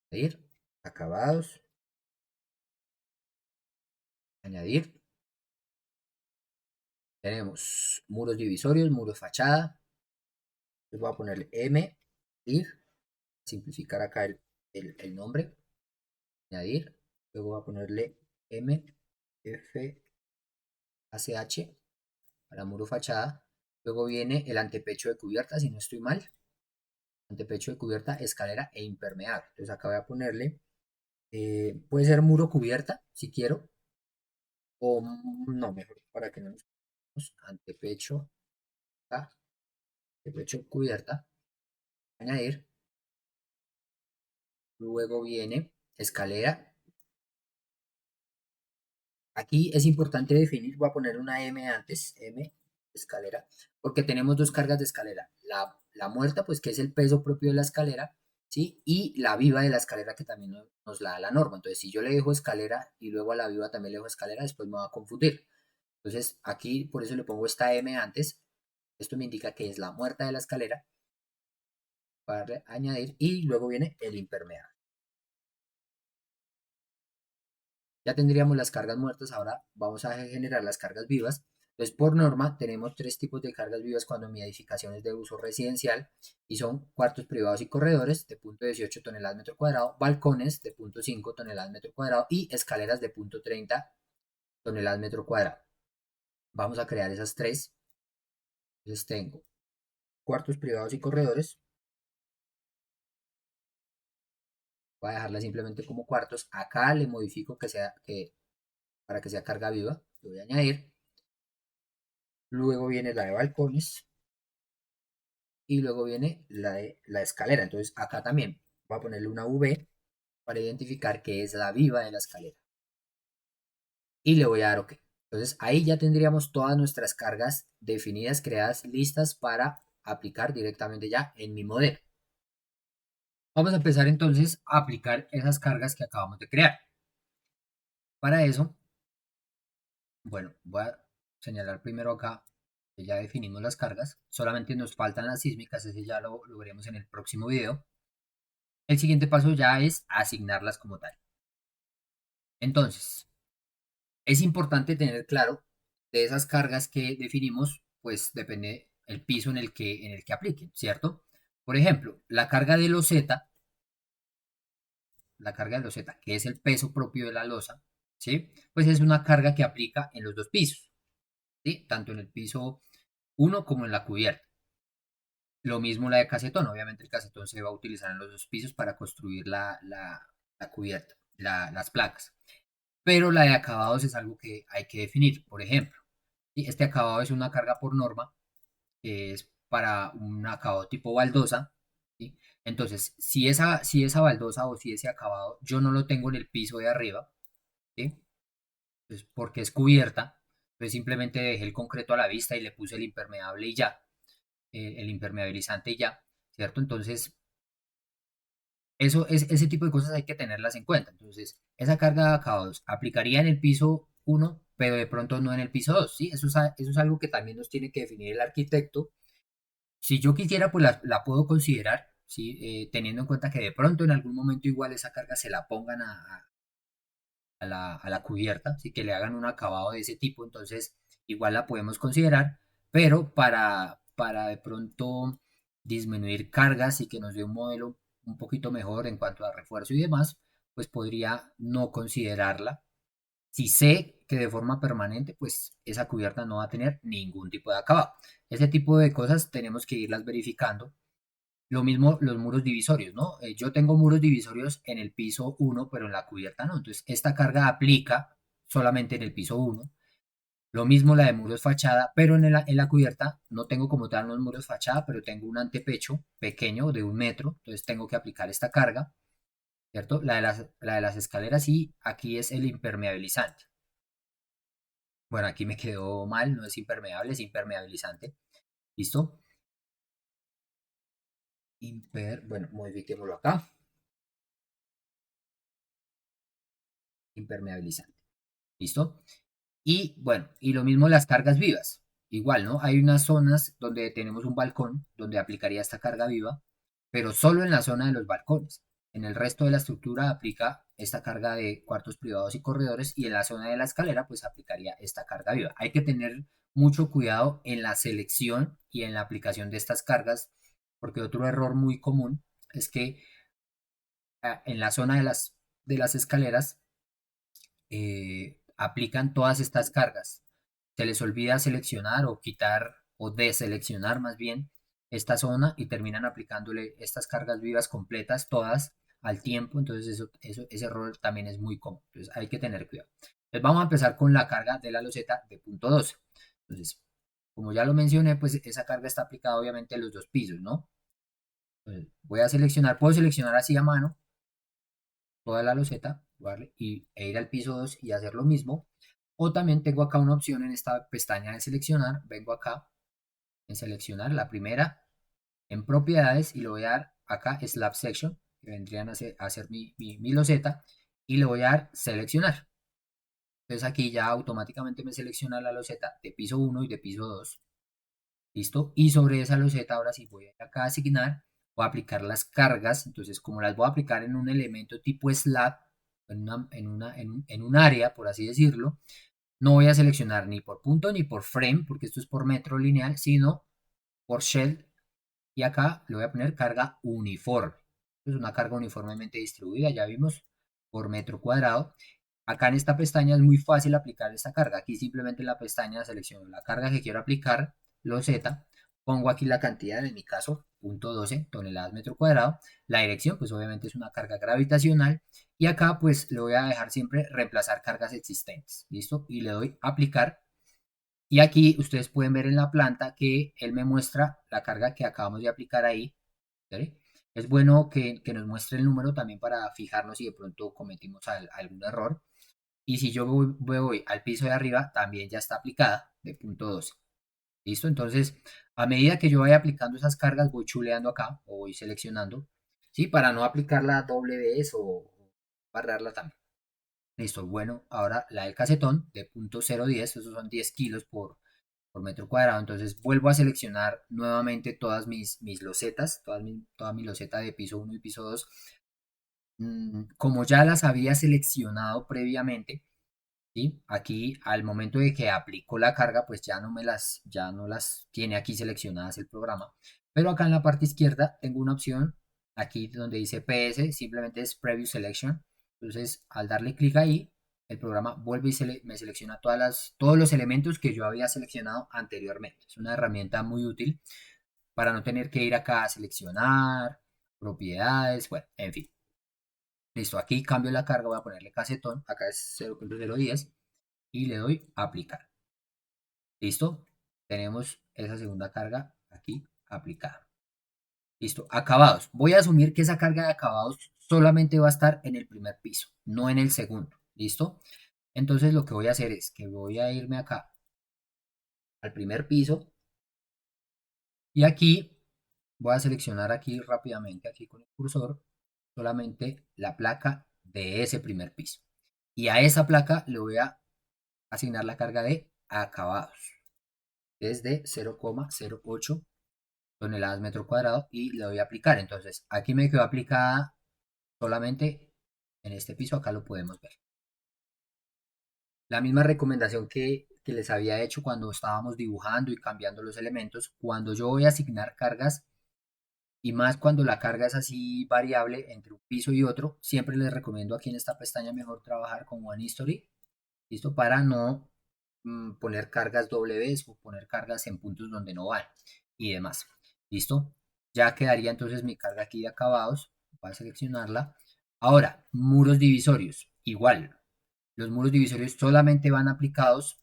añadir, acabados, añadir. Tenemos muros divisorios, muros fachada. Les voy a ponerle M, ir, simplificar acá el nombre, añadir. Luego voy a ponerle M, F, ACH para muro fachada. Luego viene el antepecho de cubierta, si no estoy mal. Antepecho de cubierta, escalera e impermeable. Entonces acá voy a ponerle, puede ser muro cubierta, si quiero. O no, mejor para que no nos antepecho, acá, antepecho cubierta, añadir. Luego viene escalera. Aquí es importante definir, voy a poner una M antes, M, escalera, porque tenemos dos cargas de escalera. La muerta, pues que es el peso propio de la escalera, ¿sí? Y la viva de la escalera que también nos la da la norma. Entonces, si yo le dejo escalera y luego a la viva también le dejo escalera, después me va a confundir. Entonces, aquí por eso le pongo esta M antes. Esto me indica que es la muerta de la escalera para añadir y luego viene el impermeable. Ya tendríamos las cargas muertas, ahora vamos a generar las cargas vivas. Entonces, por norma, tenemos tres tipos de cargas vivas cuando mi edificación es de uso residencial y son cuartos privados y corredores de 0.18 toneladas metro cuadrado, balcones de 0.5 toneladas metro cuadrado y escaleras de 0.30 toneladas metro cuadrado. Vamos a crear esas tres. Entonces tengo cuartos privados y corredores. Voy a dejarla simplemente como cuartos. Acá le modifico para que sea carga viva. Lo voy a añadir. Luego viene la de balcones. Y luego viene la escalera. Entonces acá también voy a ponerle una V para identificar que es la viva de la escalera. Y le voy a dar OK. Entonces ahí ya tendríamos todas nuestras cargas definidas, creadas, listas para aplicar directamente ya en mi modelo. Vamos a empezar entonces a aplicar esas cargas que acabamos de crear. Para eso, bueno, voy a señalar primero acá que ya definimos las cargas. Solamente nos faltan las sísmicas, ese ya lo veremos en el próximo video. El siguiente paso ya es asignarlas como tal. Entonces, es importante tener claro de esas cargas que definimos, pues depende el piso en el que apliquen, ¿cierto? Por ejemplo, la carga de loseta, que es el peso propio de la losa, ¿sí? Pues es una carga que aplica en los dos pisos, ¿sí? Tanto en el piso uno como en la cubierta. Lo mismo la de casetón, obviamente el casetón se va a utilizar en los dos pisos para construir la cubierta, las placas. Pero la de acabados es algo que hay que definir. Por ejemplo, ¿sí? Este acabado es una carga por norma, que es para un acabado tipo baldosa, ¿sí? Entonces, si esa baldosa o si ese acabado yo no lo tengo en el piso de arriba, ¿sí? Pues porque es cubierta, pues simplemente dejé el concreto a la vista y le puse el impermeable y ya, el impermeabilizante y ya, ¿cierto? Entonces, ese tipo de cosas hay que tenerlas en cuenta. Entonces, esa carga de acabados aplicaría en el piso uno, pero de pronto no en el piso 2, ¿sí? Eso es algo que también nos tiene que definir el arquitecto. Si yo quisiera, pues la puedo considerar, ¿sí? Teniendo en cuenta que de pronto en algún momento igual esa carga se la pongan a la cubierta, así que le hagan un acabado de ese tipo, entonces igual la podemos considerar, pero para de pronto disminuir cargas y que nos dé un modelo un poquito mejor en cuanto a refuerzo y demás, pues podría no considerarla. Si sé que de forma permanente, pues esa cubierta no va a tener ningún tipo de acabado. Ese tipo de cosas tenemos que irlas verificando. Lo mismo los muros divisorios, ¿no? Yo tengo muros divisorios en el piso uno, pero en la cubierta no. Entonces, esta carga aplica solamente en el piso uno. Lo mismo la de muros fachada, pero en la cubierta no tengo como tal unos muros fachada, pero tengo un antepecho pequeño de 1 metro. Entonces, tengo que aplicar esta carga, ¿cierto? La de las escaleras y aquí es el impermeabilizante. Bueno, aquí me quedó mal, no es impermeable, es impermeabilizante. ¿Listo? Bueno, modifiquémoslo acá. Impermeabilizante. ¿Listo? Y bueno, y lo mismo las cargas vivas. Igual, ¿no? Hay unas zonas donde tenemos un balcón donde aplicaría esta carga viva, pero solo en la zona de los balcones. En el resto de la estructura aplica esta carga de cuartos privados y corredores y en la zona de la escalera pues aplicaría esta carga viva. Hay que tener mucho cuidado en la selección y en la aplicación de estas cargas, porque otro error muy común es que en la zona de las escaleras aplican todas estas cargas. Se les olvida seleccionar o quitar o deseleccionar más bien esta zona y terminan aplicándole estas cargas vivas completas todas al tiempo. Entonces ese error también es muy común. Entonces hay que tener cuidado. Entonces vamos a empezar con la carga de la loseta de punto 12. Entonces, como ya lo mencioné, pues esa carga está aplicada obviamente en los dos pisos, ¿no? Entonces, voy a seleccionar, puedo seleccionar así a mano toda la loseta, ¿vale? E ir al piso 2 y hacer lo mismo. O también tengo acá una opción en esta pestaña de seleccionar. Vengo acá en seleccionar la primera en propiedades y le voy a dar acá slab section, que vendrían a ser mi loseta, y le voy a dar seleccionar. Entonces aquí ya automáticamente me selecciona la loseta de piso 1 y de piso 2. ¿Listo? Y sobre esa loseta ahora sí voy a acá a asignar, voy a aplicar las cargas. Entonces como las voy a aplicar en un elemento tipo slab, en un área, por así decirlo, no voy a seleccionar ni por punto ni por frame, porque esto es por metro lineal, sino por shell. Y acá le voy a poner carga uniforme. Es una carga uniformemente distribuida, ya vimos, por metro cuadrado. Acá en esta pestaña es muy fácil aplicar esta carga. Aquí simplemente en la pestaña selecciono la carga que quiero aplicar, loseta, pongo aquí la cantidad, en mi caso, 0.12 toneladas metro cuadrado. La dirección, pues obviamente es una carga gravitacional. Y acá pues le voy a dejar siempre reemplazar cargas existentes. ¿Listo? Y le doy aplicar. Y aquí ustedes pueden ver en la planta que él me muestra la carga que acabamos de aplicar ahí. ¿Sí? Es bueno que nos muestre el número también para fijarnos si de pronto cometimos algún error. Y si yo voy al piso de arriba, también ya está aplicada de punto 12. ¿Listo? Entonces, a medida que yo vaya aplicando esas cargas, voy chuleando acá o voy seleccionando. ¿sí? Para no aplicar la doble vez o barrarla también. Listo, bueno, ahora la del casetón de 0.010, esos son 10 kilos por metro cuadrado. Entonces vuelvo a seleccionar nuevamente todas mis losetas, toda mi loseta de piso 1 y piso 2. Como ya las había seleccionado previamente, ¿sí? Aquí al momento de que aplico la carga, pues ya no las tiene aquí seleccionadas el programa. Pero acá en la parte izquierda tengo una opción, aquí donde dice PS, simplemente es Preview Selection. Entonces al darle clic ahí, el programa vuelve y me selecciona todos los elementos que yo había seleccionado anteriormente. Es una herramienta muy útil para no tener que ir acá a seleccionar propiedades, bueno, en fin. Listo, aquí cambio la carga, voy a ponerle casetón, acá es 0.010 y le doy a aplicar. Listo, tenemos esa segunda carga aquí aplicada. Listo, acabados. Voy a asumir que esa carga de acabados solamente va a estar en el primer piso, no en el segundo. ¿Listo? Entonces lo que voy a hacer es que voy a irme acá al primer piso y aquí voy a seleccionar aquí rápidamente, aquí con el cursor, solamente la placa de ese primer piso. Y a esa placa le voy a asignar la carga de acabados. Es de 0,08 toneladas metro cuadrado y le voy a aplicar. Entonces, aquí me quedó aplicada solamente en este piso, acá lo podemos ver. La misma recomendación que les había hecho cuando estábamos dibujando y cambiando los elementos, cuando yo voy a asignar cargas, y más cuando la carga es así variable entre un piso y otro, siempre les recomiendo aquí en esta pestaña mejor trabajar con One History, ¿listo? Para no poner cargas doble vez o poner cargas en puntos donde no van y demás. ¿Listo? Ya quedaría entonces mi carga aquí de acabados. Voy a seleccionarla. Ahora, muros divisorios. Igual, los muros divisorios solamente van aplicados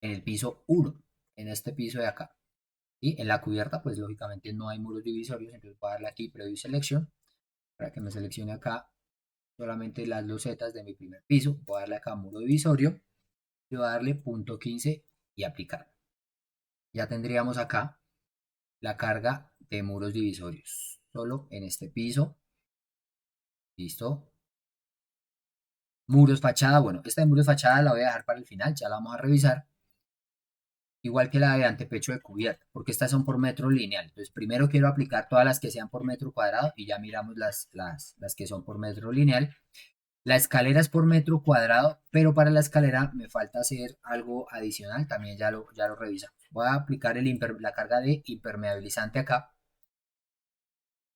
en el piso 1, en este piso de acá. Y en la cubierta, pues lógicamente no hay muros divisorios, entonces voy a darle aquí Preview Selection para que me seleccione acá solamente las losetas de mi primer piso. Voy a darle acá muro divisorio y voy a darle punto 15 y aplicar. Ya tendríamos acá la carga de muros divisorios, solo en este piso. Listo. Muros fachada, bueno, esta de muros fachada la voy a dejar para el final, ya la vamos a revisar. Igual que la de antepecho de cubierta, porque estas son por metro lineal. Entonces, primero quiero aplicar todas las que sean por metro cuadrado y ya miramos las que son por metro lineal. La escalera es por metro cuadrado, pero para la escalera me falta hacer algo adicional, también ya lo revisamos. Voy a aplicar la carga de impermeabilizante acá,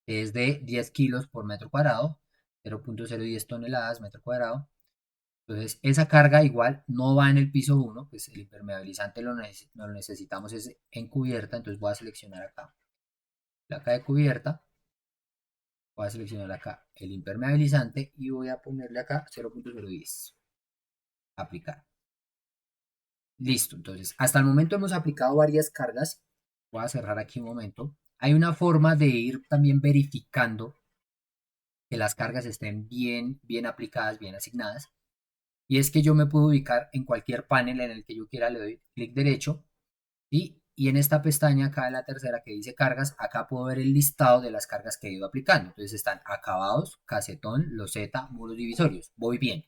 que es de 10 kilos por metro cuadrado, 0.010 toneladas metro cuadrado. Entonces, esa carga igual no va en el piso 1, pues el impermeabilizante lo necesitamos es en cubierta, entonces voy a seleccionar acá placa de cubierta, voy a seleccionar acá el impermeabilizante y voy a ponerle acá 0.010, aplicar. Listo, entonces hasta el momento hemos aplicado varias cargas, voy a cerrar aquí un momento. Hay una forma de ir también verificando que las cargas estén bien aplicadas, bien asignadas. Y es que yo me puedo ubicar en cualquier panel en el que yo quiera, le doy clic derecho y en esta pestaña acá en la tercera que dice cargas, acá puedo ver el listado de las cargas que he ido aplicando. Entonces están acabados, casetón, loseta, muros divisorios. Voy bien.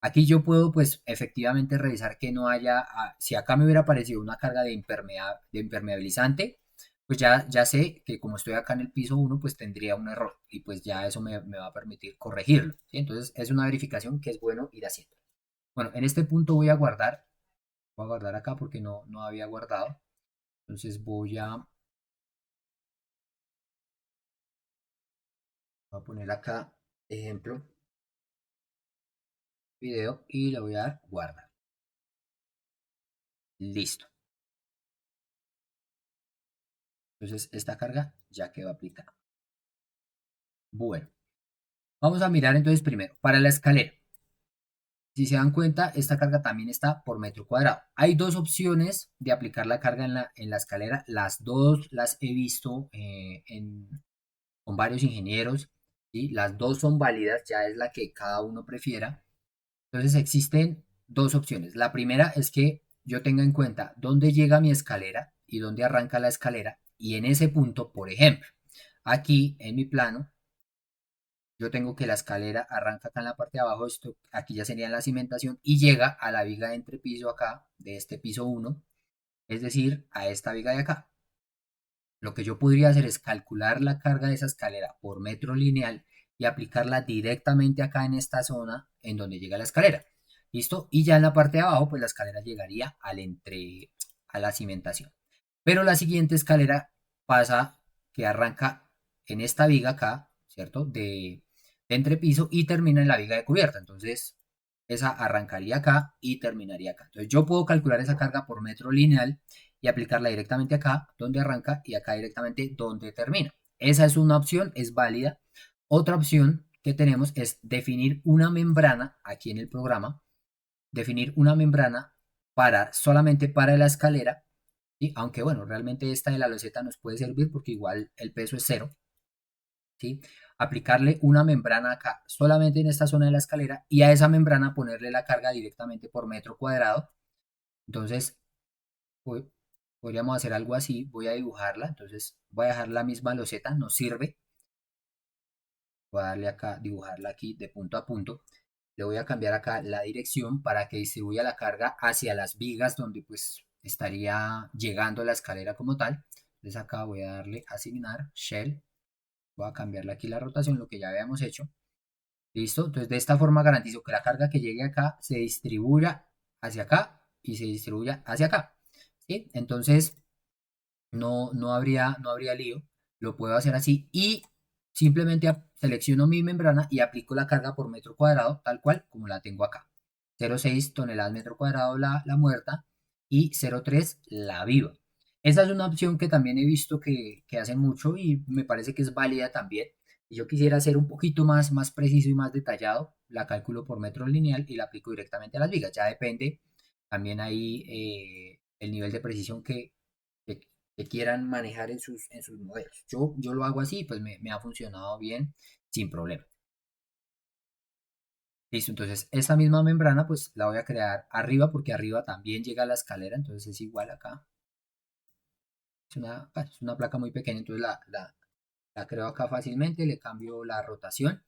Aquí yo puedo pues efectivamente revisar que no haya, si acá me hubiera aparecido una carga de impermeabilizante, pues ya sé que como estoy acá en el piso 1, pues tendría un error y pues ya eso me va a permitir corregirlo, ¿sí? Entonces es una verificación que es bueno ir haciendo. Bueno, en este punto voy a guardar acá porque no había guardado. Entonces voy a poner acá ejemplo, video y le voy a dar guardar. Listo. Entonces esta carga ya quedó aplicada. Bueno, vamos a mirar entonces primero para la escalera. Si se dan cuenta, esta carga también está por metro cuadrado. Hay dos opciones de aplicar la carga en la escalera. Las dos las he visto con varios ingenieros. ¿Sí? Las dos son válidas, ya es la que cada uno prefiera. Entonces existen dos opciones. La primera es que yo tenga en cuenta dónde llega mi escalera y dónde arranca la escalera. Y en ese punto, por ejemplo, aquí en mi plano, yo tengo que la escalera arranca acá en la parte de abajo, esto aquí ya sería la cimentación y llega a la viga de entrepiso acá, de este piso 1, es decir, a esta viga de acá. Lo que yo podría hacer es calcular la carga de esa escalera por metro lineal y aplicarla directamente acá en esta zona en donde llega la escalera. ¿Listo? Y ya en la parte de abajo, pues la escalera llegaría a la cimentación. Pero la siguiente escalera pasa que arranca en esta viga acá, ¿cierto? De entrepiso y termina en la viga de cubierta. Entonces, esa arrancaría acá y terminaría acá. Entonces, yo puedo calcular esa carga por metro lineal y aplicarla directamente acá, donde arranca, y acá directamente donde termina. Esa es una opción, es válida. Otra opción que tenemos es definir una membrana aquí en el programa, definir una membrana solamente para la escalera, y aunque bueno, realmente esta de la loseta nos puede servir porque igual el peso es cero, ¿sí? Aplicarle una membrana acá solamente en esta zona de la escalera y a esa membrana ponerle la carga directamente por metro cuadrado. Entonces, podríamos hacer algo así, voy a dibujarla, entonces voy a dejar la misma loseta, nos sirve, voy a darle acá, dibujarla aquí de punto a punto, le voy a cambiar acá la dirección para que distribuya la carga hacia las vigas donde pues estaría llegando la escalera como tal, entonces acá voy a darle asignar shell, voy a cambiarle aquí la rotación, lo que ya habíamos hecho, listo, entonces de esta forma garantizo que la carga que llegue acá se distribuya hacia acá y se distribuya hacia acá, ¿sí? Entonces no habría lío, lo puedo hacer así y simplemente selecciono mi membrana y aplico la carga por metro cuadrado, tal cual como la tengo acá. 0,6 toneladas metro cuadrado la muerta y 0,3 la viva. Esa es una opción que también he visto que hacen mucho y me parece que es válida también. Si yo quisiera hacer un poquito más preciso y más detallado, la calculo por metro lineal y la aplico directamente a las vigas. Ya depende también ahí el nivel de precisión que, que quieran manejar en sus modelos. Yo lo hago así, pues me ha funcionado bien, sin problema. Listo, entonces esta misma membrana pues la voy a crear arriba porque arriba también llega la escalera, entonces es igual acá. Es una placa muy pequeña, entonces la creo acá fácilmente, le cambio la rotación.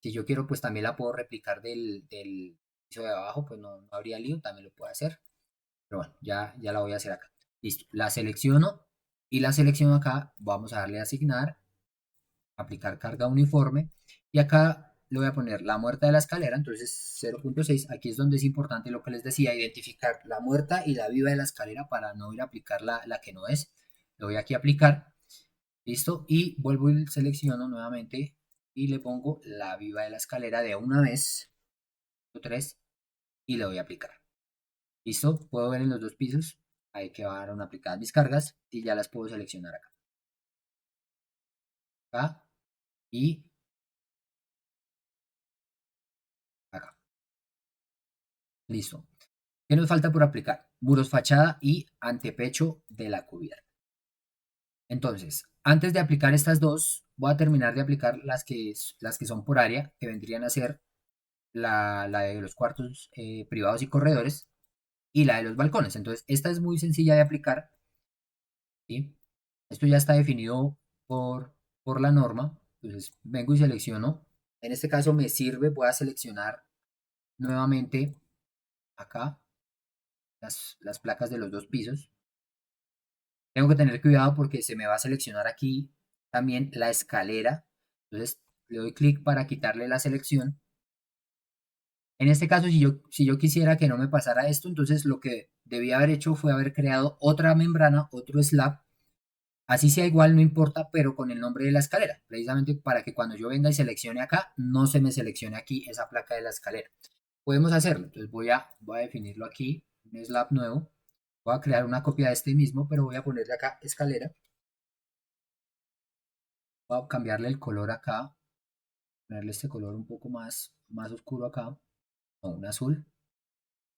Si yo quiero pues también la puedo replicar del piso de abajo, pues no habría lío, también lo puedo hacer. Pero bueno, ya la voy a hacer acá. Listo, la selecciono y la selecciono acá, vamos a darle a asignar, aplicar carga uniforme y acá le voy a poner la muerta de la escalera, entonces 0,6, aquí es donde es importante lo que les decía, identificar la muerta y la viva de la escalera para no ir a aplicar la que no es. Le voy aquí a aplicar, listo, y vuelvo y selecciono nuevamente y le pongo la viva de la escalera de una vez, 3, y le voy a aplicar. Listo, puedo ver en los dos pisos, ahí quedaron aplicadas mis cargas y ya las puedo seleccionar acá y acá. Listo. ¿Qué nos falta por aplicar? Muros, fachada y antepecho de la cubierta. Entonces, antes de aplicar estas dos, voy a terminar de aplicar las que son por área, que vendrían a ser la de los cuartos privados y corredores y la de los balcones. Entonces, esta es muy sencilla de aplicar, ¿sí? Esto ya está definido por la norma. Entonces, vengo y selecciono. En este caso me sirve, voy a seleccionar nuevamente acá las placas de los dos pisos. Tengo que tener cuidado porque se me va a seleccionar aquí también la escalera. Entonces le doy clic para quitarle la selección. En este caso, si yo quisiera que no me pasara esto, entonces lo que debía haber hecho fue haber creado otra membrana, otro slab. Así sea igual, no importa, pero con el nombre de la escalera. Precisamente para que cuando yo venga y seleccione acá, no se me seleccione aquí esa placa de la escalera. Podemos hacerlo. Entonces voy a definirlo aquí, un slab nuevo. Voy a crear una copia de este mismo, pero voy a ponerle acá escalera. Voy a cambiarle el color acá, ponerle este color un poco más oscuro acá, o un azul,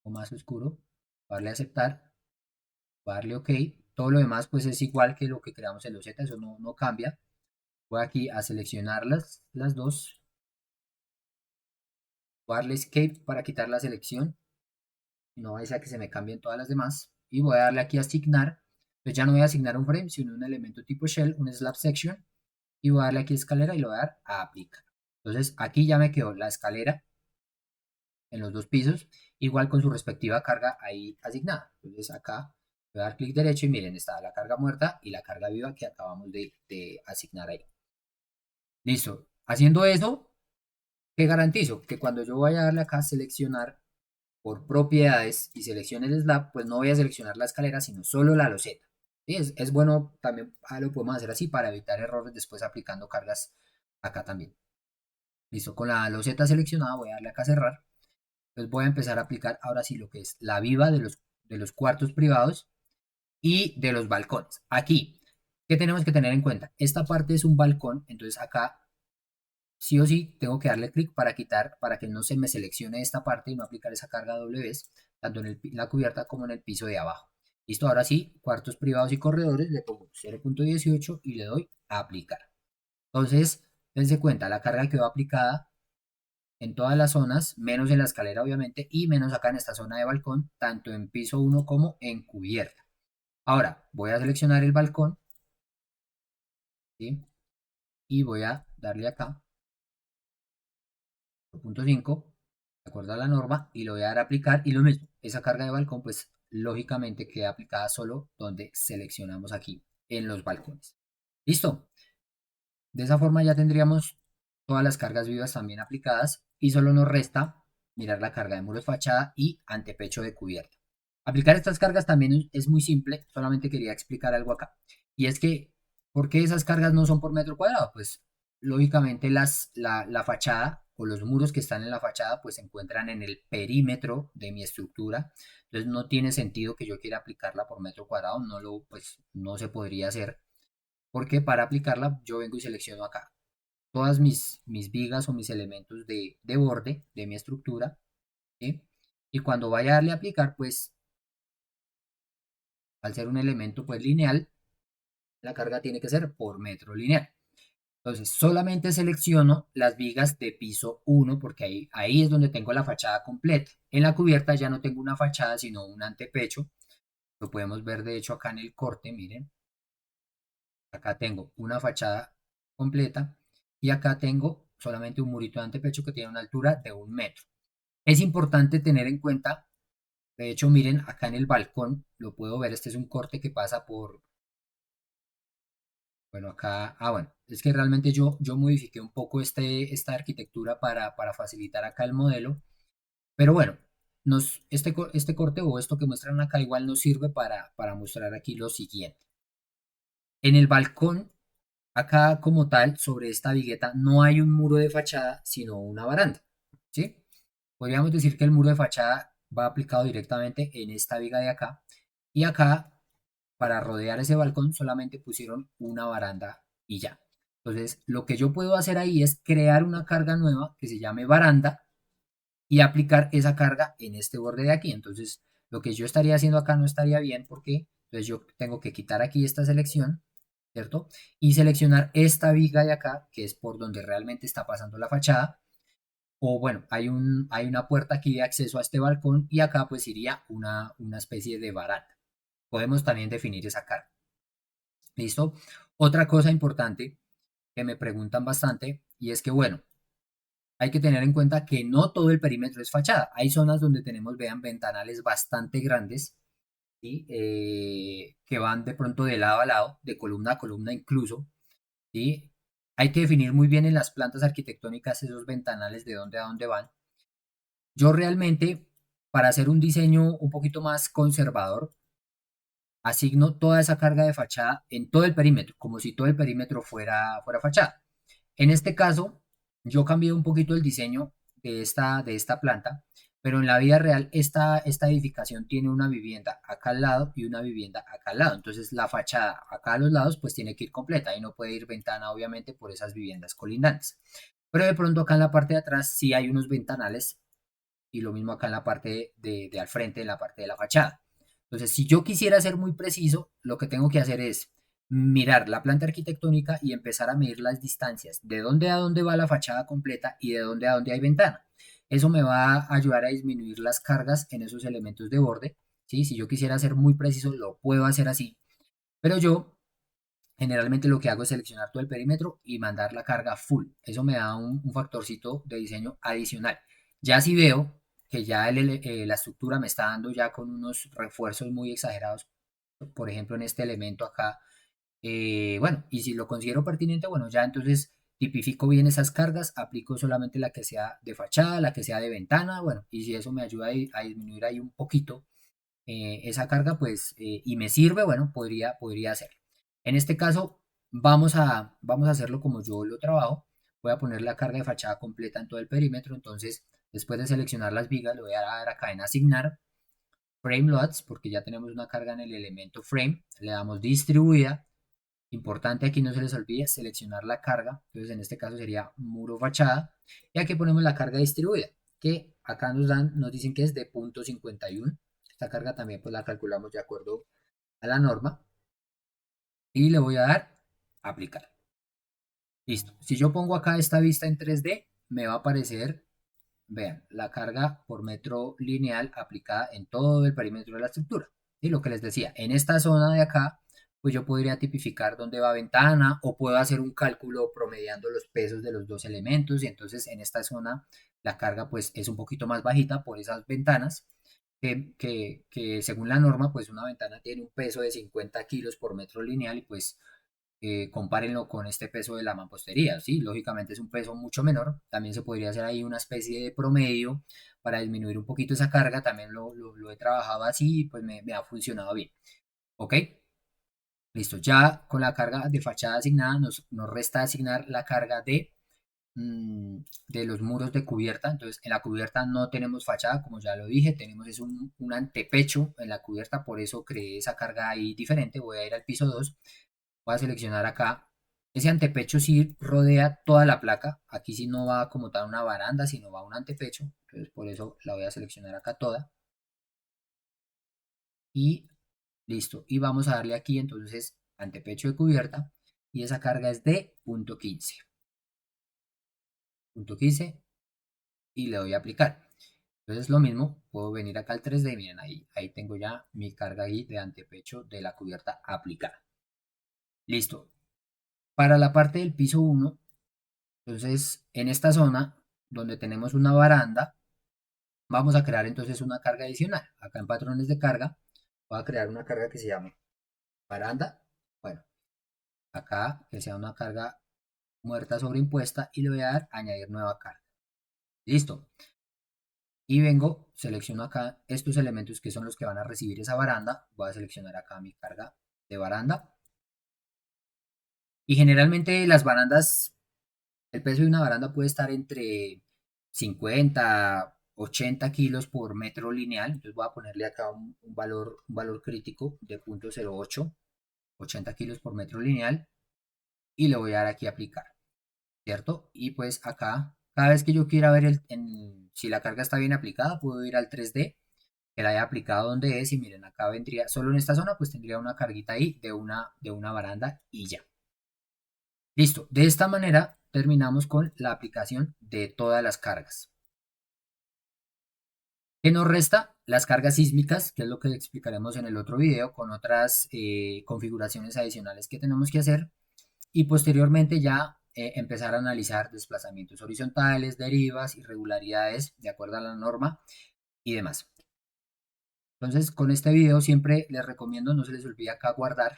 o más oscuro, darle a aceptar, darle OK. Todo lo demás pues es igual que lo que creamos en los Z, eso no cambia. Voy aquí a seleccionar las dos, voy a darle Escape para quitar la selección, no vais a que se me cambien todas las demás, y voy a darle aquí a asignar, pues ya no voy a asignar un frame, sino un elemento tipo shell, un slab section, y voy a darle aquí a escalera y lo voy a dar a aplicar. Entonces aquí ya me quedó la escalera en los dos pisos, igual con su respectiva carga ahí asignada. Entonces acá voy a dar clic derecho y miren, está la carga muerta y la carga viva que acabamos de asignar ahí. Listo. Haciendo eso, ¿qué garantizo? Que cuando yo vaya a darle acá a seleccionar por propiedades y seleccione el slab, pues no voy a seleccionar la escalera, sino solo la loseta. ¿Sí? Es bueno también, lo podemos hacer así para evitar errores después aplicando cargas acá también. Listo, con la loseta seleccionada voy a darle acá a cerrar. Entonces voy a empezar a aplicar ahora sí lo que es la viva de los cuartos privados y de los balcones. Aquí, ¿qué tenemos que tener en cuenta? Esta parte es un balcón, entonces acá sí o sí tengo que darle clic para quitar, para que no se me seleccione esta parte y no aplicar esa carga doble vez, tanto en la cubierta como en el piso de abajo. Listo, ahora sí, cuartos privados y corredores, le pongo 0.18 y le doy a aplicar. Entonces, dense cuenta, la carga quedó aplicada en todas las zonas, menos en la escalera obviamente, y menos acá en esta zona de balcón, tanto en piso 1 como en cubierta. Ahora, voy a seleccionar el balcón, ¿sí? Y voy a darle acá 0.5, de acuerdo a la norma, y lo voy a dar a aplicar, y lo mismo, esa carga de balcón, pues lógicamente queda aplicada solo donde seleccionamos aquí, en los balcones. ¿Listo? De esa forma ya tendríamos todas las cargas vivas también aplicadas y solo nos resta mirar la carga de muros fachada y antepecho de cubierta. Aplicar estas cargas también es muy simple, solamente quería explicar algo acá. Y es que, ¿por qué esas cargas no son por metro cuadrado? Pues lógicamente la fachada o los muros que están en la fachada pues se encuentran en el perímetro de mi estructura. Entonces no tiene sentido que yo quiera aplicarla por metro cuadrado, pues no se podría hacer porque para aplicarla yo vengo y selecciono acá todas mis vigas o mis elementos de borde de mi estructura, ¿sí? Y cuando vaya a darle a aplicar, pues al ser un elemento pues lineal, la carga tiene que ser por metro lineal. Entonces solamente selecciono las vigas de piso 1 porque ahí es donde tengo la fachada completa. En la cubierta ya no tengo una fachada sino un antepecho. Lo podemos ver de hecho acá en el corte, miren. Acá tengo una fachada completa y acá tengo solamente un murito de antepecho que tiene una altura de 1 metro. Es importante tener en cuenta, de hecho miren acá en el balcón, lo puedo ver, este es un corte que pasa por, bueno acá, bueno, es que realmente yo modifiqué un poco esta arquitectura para facilitar acá el modelo, pero bueno, este corte o esto que muestran acá igual nos sirve para mostrar aquí lo siguiente. En el balcón acá como tal, sobre esta vigueta, no hay un muro de fachada, sino una baranda, ¿sí? Podríamos decir que el muro de fachada va aplicado directamente en esta viga de acá. Y acá, para rodear ese balcón, solamente pusieron una baranda y ya. Entonces, lo que yo puedo hacer ahí es crear una carga nueva que se llame baranda y aplicar esa carga en este borde de aquí. Entonces, lo que yo estaría haciendo acá no estaría bien porque entonces yo tengo que quitar aquí esta selección, ¿cierto? Y seleccionar esta viga de acá, que es por donde realmente está pasando la fachada. O bueno, hay una puerta aquí de acceso a este balcón y acá pues iría una especie de baranda. Podemos también definir esa carga. ¿Listo? Otra cosa importante que me preguntan bastante y es que bueno, hay que tener en cuenta que no todo el perímetro es fachada. Hay zonas donde tenemos, vean, ventanales bastante grandes, ¿sí? Que van de pronto de lado a lado, de columna a columna incluso, ¿sí? Hay que definir muy bien en las plantas arquitectónicas esos ventanales de dónde a dónde van. Yo realmente, para hacer un diseño un poquito más conservador, asigno toda esa carga de fachada en todo el perímetro, como si todo el perímetro fuera fachada. En este caso, yo cambié un poquito el diseño de esta planta, pero en la vida real esta edificación tiene una vivienda acá al lado y una vivienda acá al lado. Entonces la fachada acá a los lados pues tiene que ir completa y no puede ir ventana obviamente por esas viviendas colindantes. Pero de pronto acá en la parte de atrás sí hay unos ventanales y lo mismo acá en la parte de al frente, en la parte de la fachada. Entonces, si yo quisiera ser muy preciso, lo que tengo que hacer es mirar la planta arquitectónica y empezar a medir las distancias de dónde a dónde va la fachada completa y de dónde a dónde hay ventana. Eso me va a ayudar a disminuir las cargas en esos elementos de borde. ¿Sí? Si yo quisiera ser muy preciso, lo puedo hacer así. Pero yo generalmente lo que hago es seleccionar todo el perímetro y mandar la carga full. Eso me da un factorcito de diseño adicional. Ya si veo que ya la estructura me está dando ya con unos refuerzos muy exagerados, por ejemplo en este elemento acá, bueno, y si lo considero pertinente, bueno, ya entonces tipifico bien esas cargas, aplico solamente la que sea de fachada, la que sea de ventana, bueno, y si eso me ayuda a disminuir ahí un poquito esa carga, pues, y me sirve, bueno, podría hacerlo. En este caso, vamos a hacerlo como yo lo trabajo. Voy a poner la carga de fachada completa en todo el perímetro. Entonces, después de seleccionar las vigas, le voy a dar acá en asignar frame loads, porque ya tenemos una carga en el elemento frame. Le damos distribuida. Importante aquí no se les olvide seleccionar la carga. Entonces, en este caso sería muro fachada. Y aquí ponemos la carga distribuida, que acá nos dicen que es de 0.51. Esta carga también pues la calculamos de acuerdo a la norma. Y le voy a dar aplicar. Listo. Si yo pongo acá esta vista en 3D, me va a aparecer, vean, la carga por metro lineal aplicada en todo el perímetro de la estructura. Y lo que les decía, en esta zona de acá, pues yo podría tipificar dónde va ventana o puedo hacer un cálculo promediando los pesos de los dos elementos y entonces en esta zona la carga pues es un poquito más bajita por esas ventanas que según la norma pues una ventana tiene un peso de 50 kilos por metro lineal y pues compárenlo con este peso de la mampostería, ¿sí? Lógicamente es un peso mucho menor, también se podría hacer ahí una especie de promedio para disminuir un poquito esa carga, también lo he trabajado así y pues me ha funcionado bien, ¿ok? Listo, ya con la carga de fachada asignada nos resta asignar la carga de los muros de cubierta, entonces en la cubierta no tenemos fachada, como ya lo dije, tenemos es un antepecho en la cubierta, por eso creé esa carga ahí diferente, voy a ir al piso 2. Voy a seleccionar acá. Ese antepecho sí rodea toda la placa. Aquí sí no va como tal una baranda, sino va un antepecho. Entonces por eso la voy a seleccionar acá toda. Y listo. Y vamos a darle aquí entonces antepecho de cubierta. Y esa carga es de punto 15. Punto 15 y le doy a aplicar. Entonces lo mismo, puedo venir acá al 3D y miren ahí tengo ya mi carga ahí de antepecho de la cubierta aplicada. Listo. Para la parte del piso 1, entonces, en esta zona donde tenemos una baranda, vamos a crear entonces una carga adicional. Acá en patrones de carga, voy a crear una carga que se llama baranda. Bueno, acá que sea una carga muerta sobreimpuesta y le voy a dar añadir nueva carga. Listo. Y vengo, selecciono acá estos elementos que son los que van a recibir esa baranda. Voy a seleccionar acá mi carga de baranda. Y generalmente las barandas, el peso de una baranda puede estar entre 50, 80 kilos por metro lineal. Entonces voy a ponerle acá un valor crítico de 0.08, 80 kilos por metro lineal. Y le voy a dar aquí a aplicar, ¿cierto? Y pues acá, cada vez que yo quiera ver si la carga está bien aplicada, puedo ir al 3D, que la haya aplicado donde es. Y miren, acá vendría, solo en esta zona, pues tendría una carguita ahí de una baranda y ya. Listo, de esta manera terminamos con la aplicación de todas las cargas. ¿Qué nos resta? Las cargas sísmicas, que es lo que explicaremos en el otro video con otras configuraciones adicionales que tenemos que hacer. Y posteriormente ya empezar a analizar desplazamientos horizontales, derivas, irregularidades de acuerdo a la norma y demás. Entonces con este video siempre les recomiendo, no se les olvide acá guardar.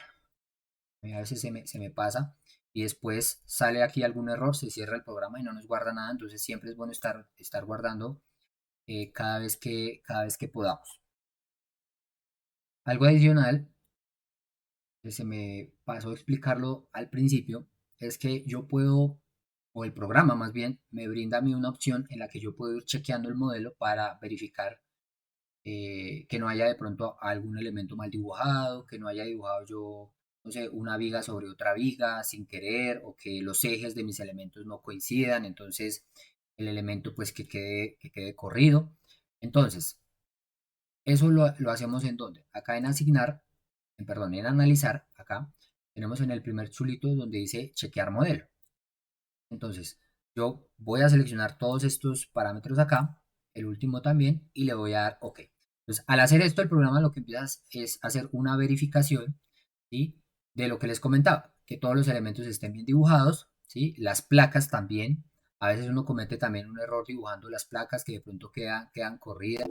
A veces se me pasa y después sale aquí algún error, se cierra el programa y no nos guarda nada. Entonces siempre es bueno estar guardando cada vez que podamos. Algo adicional que se me pasó a explicarlo al principio es que yo puedo, o el programa más bien, me brinda a mí una opción en la que yo puedo ir chequeando el modelo para verificar que no haya de pronto algún elemento mal dibujado, que no haya dibujado yo, no sé, una viga sobre otra viga sin querer, o que los ejes de mis elementos no coincidan, entonces el elemento pues que quede corrido. Entonces, eso lo hacemos en donde, acá en asignar, perdón, en analizar, acá tenemos en el primer chulito donde dice chequear modelo. Entonces, yo voy a seleccionar todos estos parámetros acá, el último también, y le voy a dar OK. Entonces, al hacer esto, el programa lo que empieza es hacer una verificación, ¿sí?, de lo que les comentaba, que todos los elementos estén bien dibujados, ¿sí? Las placas también. A veces uno comete también un error dibujando las placas que de pronto quedan corridas.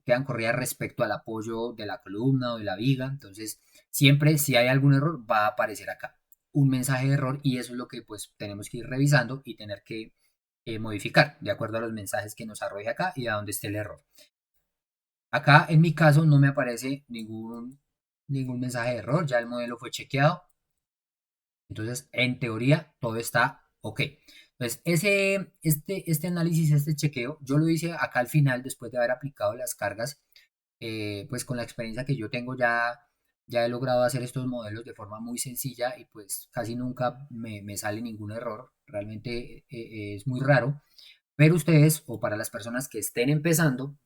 Quedan corridas respecto al apoyo de la columna o de la viga. Entonces, siempre si hay algún error, va a aparecer acá un mensaje de error y eso es lo que pues tenemos que ir revisando y tener que modificar de acuerdo a los mensajes que nos arroje acá y a donde esté el error. Acá en mi caso no me aparece ningún mensaje de error, ya el modelo fue chequeado. Entonces, en teoría, todo está ok. Entonces, este análisis, este chequeo, yo lo hice acá al final, después de haber aplicado las cargas, pues con la experiencia que yo tengo ya he logrado hacer estos modelos de forma muy sencilla y pues casi nunca me sale ningún error. Realmente es muy raro. Pero ustedes, o para las personas que estén empezando,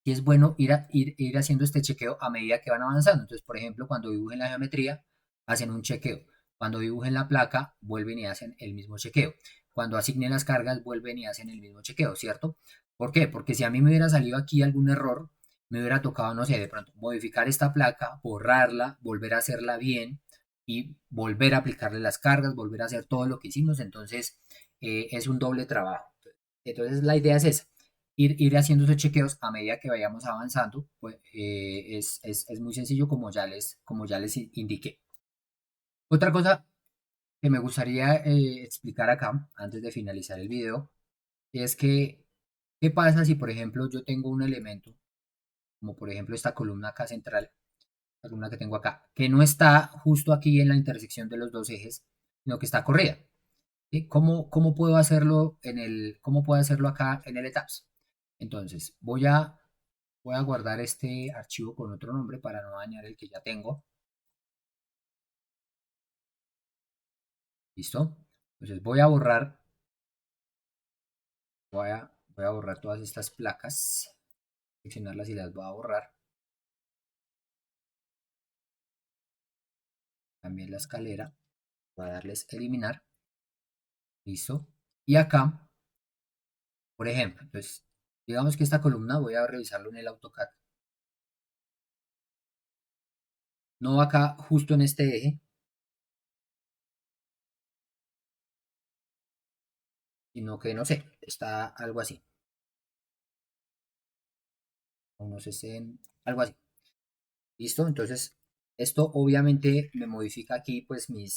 sí es bueno ir haciendo este chequeo a medida que van avanzando. Entonces, por ejemplo, cuando dibujen la geometría, hacen un chequeo. Cuando dibujen la placa, vuelven y hacen el mismo chequeo. Cuando asignen las cargas, vuelven y hacen el mismo chequeo, ¿cierto? ¿Por qué? Porque si a mí me hubiera salido aquí algún error, me hubiera tocado, no sé, de pronto modificar esta placa, borrarla, volver a hacerla bien y volver a aplicarle las cargas, volver a hacer todo lo que hicimos. Entonces, es un doble trabajo. Entonces, la idea es esa ir haciendo esos chequeos a medida que vayamos avanzando, pues es muy sencillo como ya les indiqué. Otra cosa que me gustaría explicar acá, antes de finalizar el video, es que, ¿qué pasa si, por ejemplo, yo tengo un elemento, como por ejemplo esta columna acá central, la columna que tengo acá, que no está justo aquí en la intersección de los dos ejes, sino que está corrida? ¿Sí? ¿Cómo puedo hacerlo cómo puedo hacerlo acá en el ETABS? Entonces, voy a guardar este archivo con otro nombre para no dañar el que ya tengo. ¿Listo? Entonces voy a borrar todas estas placas, seleccionarlas y las voy a borrar. También la escalera, voy a darles eliminar. ¿Listo? Y acá, por ejemplo, entonces, digamos que esta columna voy a revisarlo en el AutoCAD. No va acá justo en este eje, sino que no sé, está algo así. Unos 60, algo así. ¿Listo? Entonces, esto obviamente me modifica aquí pues mi